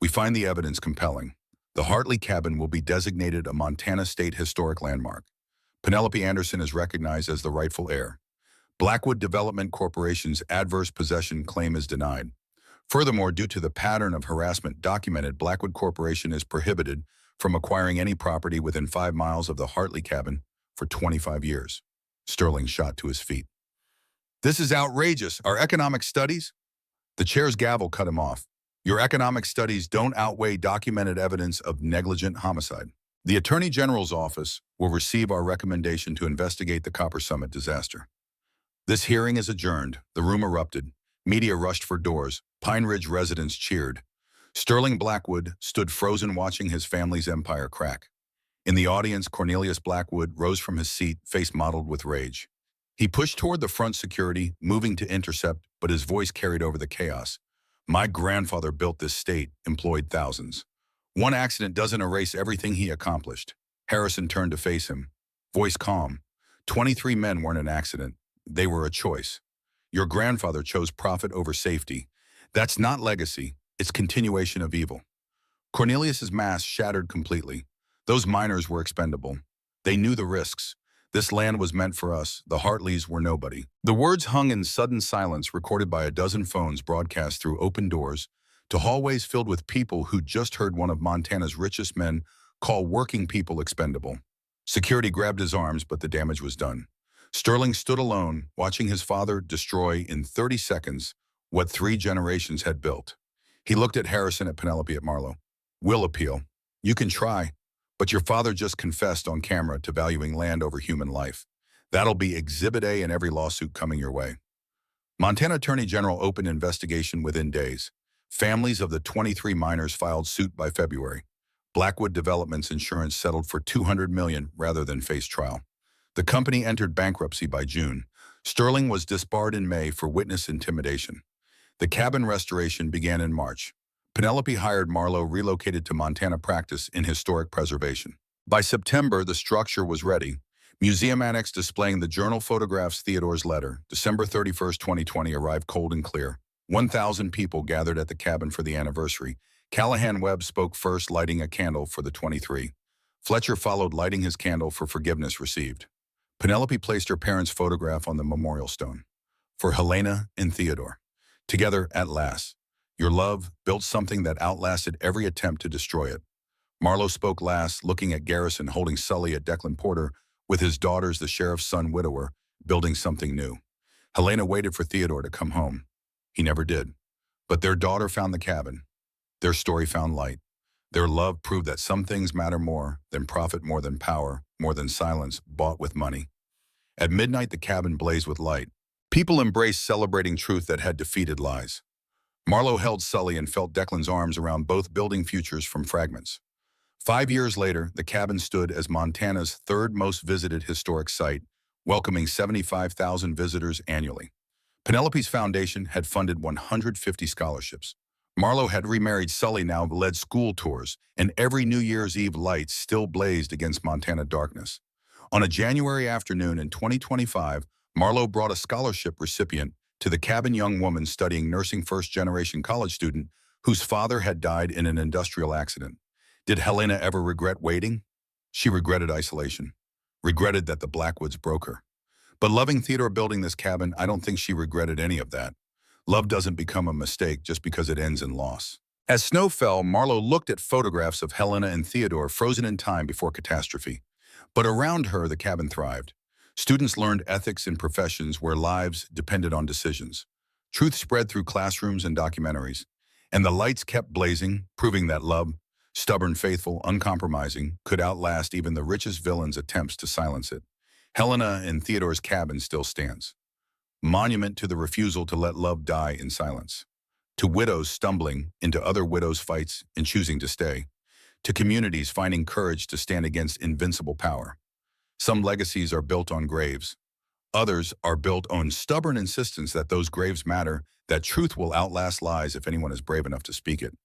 We find the evidence compelling. The Hartley cabin will be designated a Montana State Historic Landmark. Penelope Anderson is recognized as the rightful heir. Blackwood Development Corporation's adverse possession claim is denied. Furthermore, due to the pattern of harassment documented, Blackwood Corporation is prohibited from acquiring any property within 5 miles of the Hartley cabin for 25 years. Sterling shot to his feet. This is outrageous. Our economic studies? The chair's gavel cut him off. Your economic studies don't outweigh documented evidence of negligent homicide. The Attorney General's office will receive our recommendation to investigate the Copper Summit disaster. This hearing is adjourned. The room erupted. Media rushed for doors. Pine Ridge residents cheered. Sterling Blackwood stood frozen, watching his family's empire crack. In the audience, Cornelius Blackwood rose from his seat, face mottled with rage. He pushed toward the front security, moving to intercept, but his voice carried over the chaos. My grandfather built this state, employed thousands. One accident doesn't erase everything he accomplished. Harrison turned to face him, voice calm. 23 men weren't an accident. They were a choice. Your grandfather chose profit over safety. That's not legacy. It's continuation of evil. Cornelius's mask shattered completely. Those miners were expendable. They knew the risks. This land was meant for us. The Hartleys were nobody. The words hung in sudden silence, recorded by a dozen phones broadcast through open doors to hallways filled with people who'd just heard one of Montana's richest men call working people expendable. Security grabbed his arms, but the damage was done. Sterling stood alone, watching his father destroy in 30 seconds what 3 generations had built. He looked at Harrison, at Penelope, at Marlo. We'll appeal. You can try, but your father just confessed on camera to valuing land over human life. That'll be Exhibit A in every lawsuit coming your way. Montana Attorney General opened investigation within days. Families of the 23 miners filed suit by February. Blackwood Development's insurance settled for $200 million rather than face trial. The company entered bankruptcy by June. Sterling was disbarred in May for witness intimidation. The cabin restoration began in March. Penelope hired Marlo, relocated to Montana practice in historic preservation. By September, the structure was ready. Museum annex displaying the journal photographs Theodore's letter, December 31, 2020, arrived cold and clear. 1,000 people gathered at the cabin for the anniversary. Callahan Webb spoke first, lighting a candle for the 23. Fletcher followed, lighting his candle for forgiveness received. Penelope placed her parents' photograph on the memorial stone. For Helena and Theodore. Together at last. Your love built something that outlasted every attempt to destroy it. Marlo spoke last, looking at Garrison holding Sully at Declan Porter, with his daughters, the sheriff's son widower, building something new. Helena waited for Theodore to come home. He never did. But their daughter found the cabin. Their story found light. Their love proved that some things matter more than profit, more than power, more than silence bought with money. At midnight, the cabin blazed with light. People embraced, celebrating truth that had defeated lies. Marlo held Sully and felt Declan's arms around both, building futures from fragments. 5 years later, the cabin stood as Montana's third most visited historic site, welcoming 75,000 visitors annually. Penelope's foundation had funded 150 scholarships. Marlo had remarried Sully, now led school tours, and every New Year's Eve lights still blazed against Montana darkness. On a January afternoon in 2025, Marlo brought a scholarship recipient to the cabin, young woman studying nursing, first-generation college student whose father had died in an industrial accident. Did Helena ever regret waiting? She regretted isolation, regretted that the Blackwoods broke her. But loving Theodore, building this cabin, I don't think she regretted any of that. Love doesn't become a mistake just because it ends in loss. As snow fell, Marlo looked at photographs of Helena and Theodore frozen in time before catastrophe. But around her, the cabin thrived. Students learned ethics in professions where lives depended on decisions. Truth spread through classrooms and documentaries. And the lights kept blazing, proving that love, stubborn, faithful, uncompromising, could outlast even the richest villain's attempts to silence it. Helena and Theodore's cabin still stands. Monument to the refusal to let love die in silence. To widows stumbling into other widows' fights and choosing to stay. To communities finding courage to stand against invincible power. Some legacies are built on graves. Others are built on stubborn insistence that those graves matter, that truth will outlast lies if anyone is brave enough to speak it.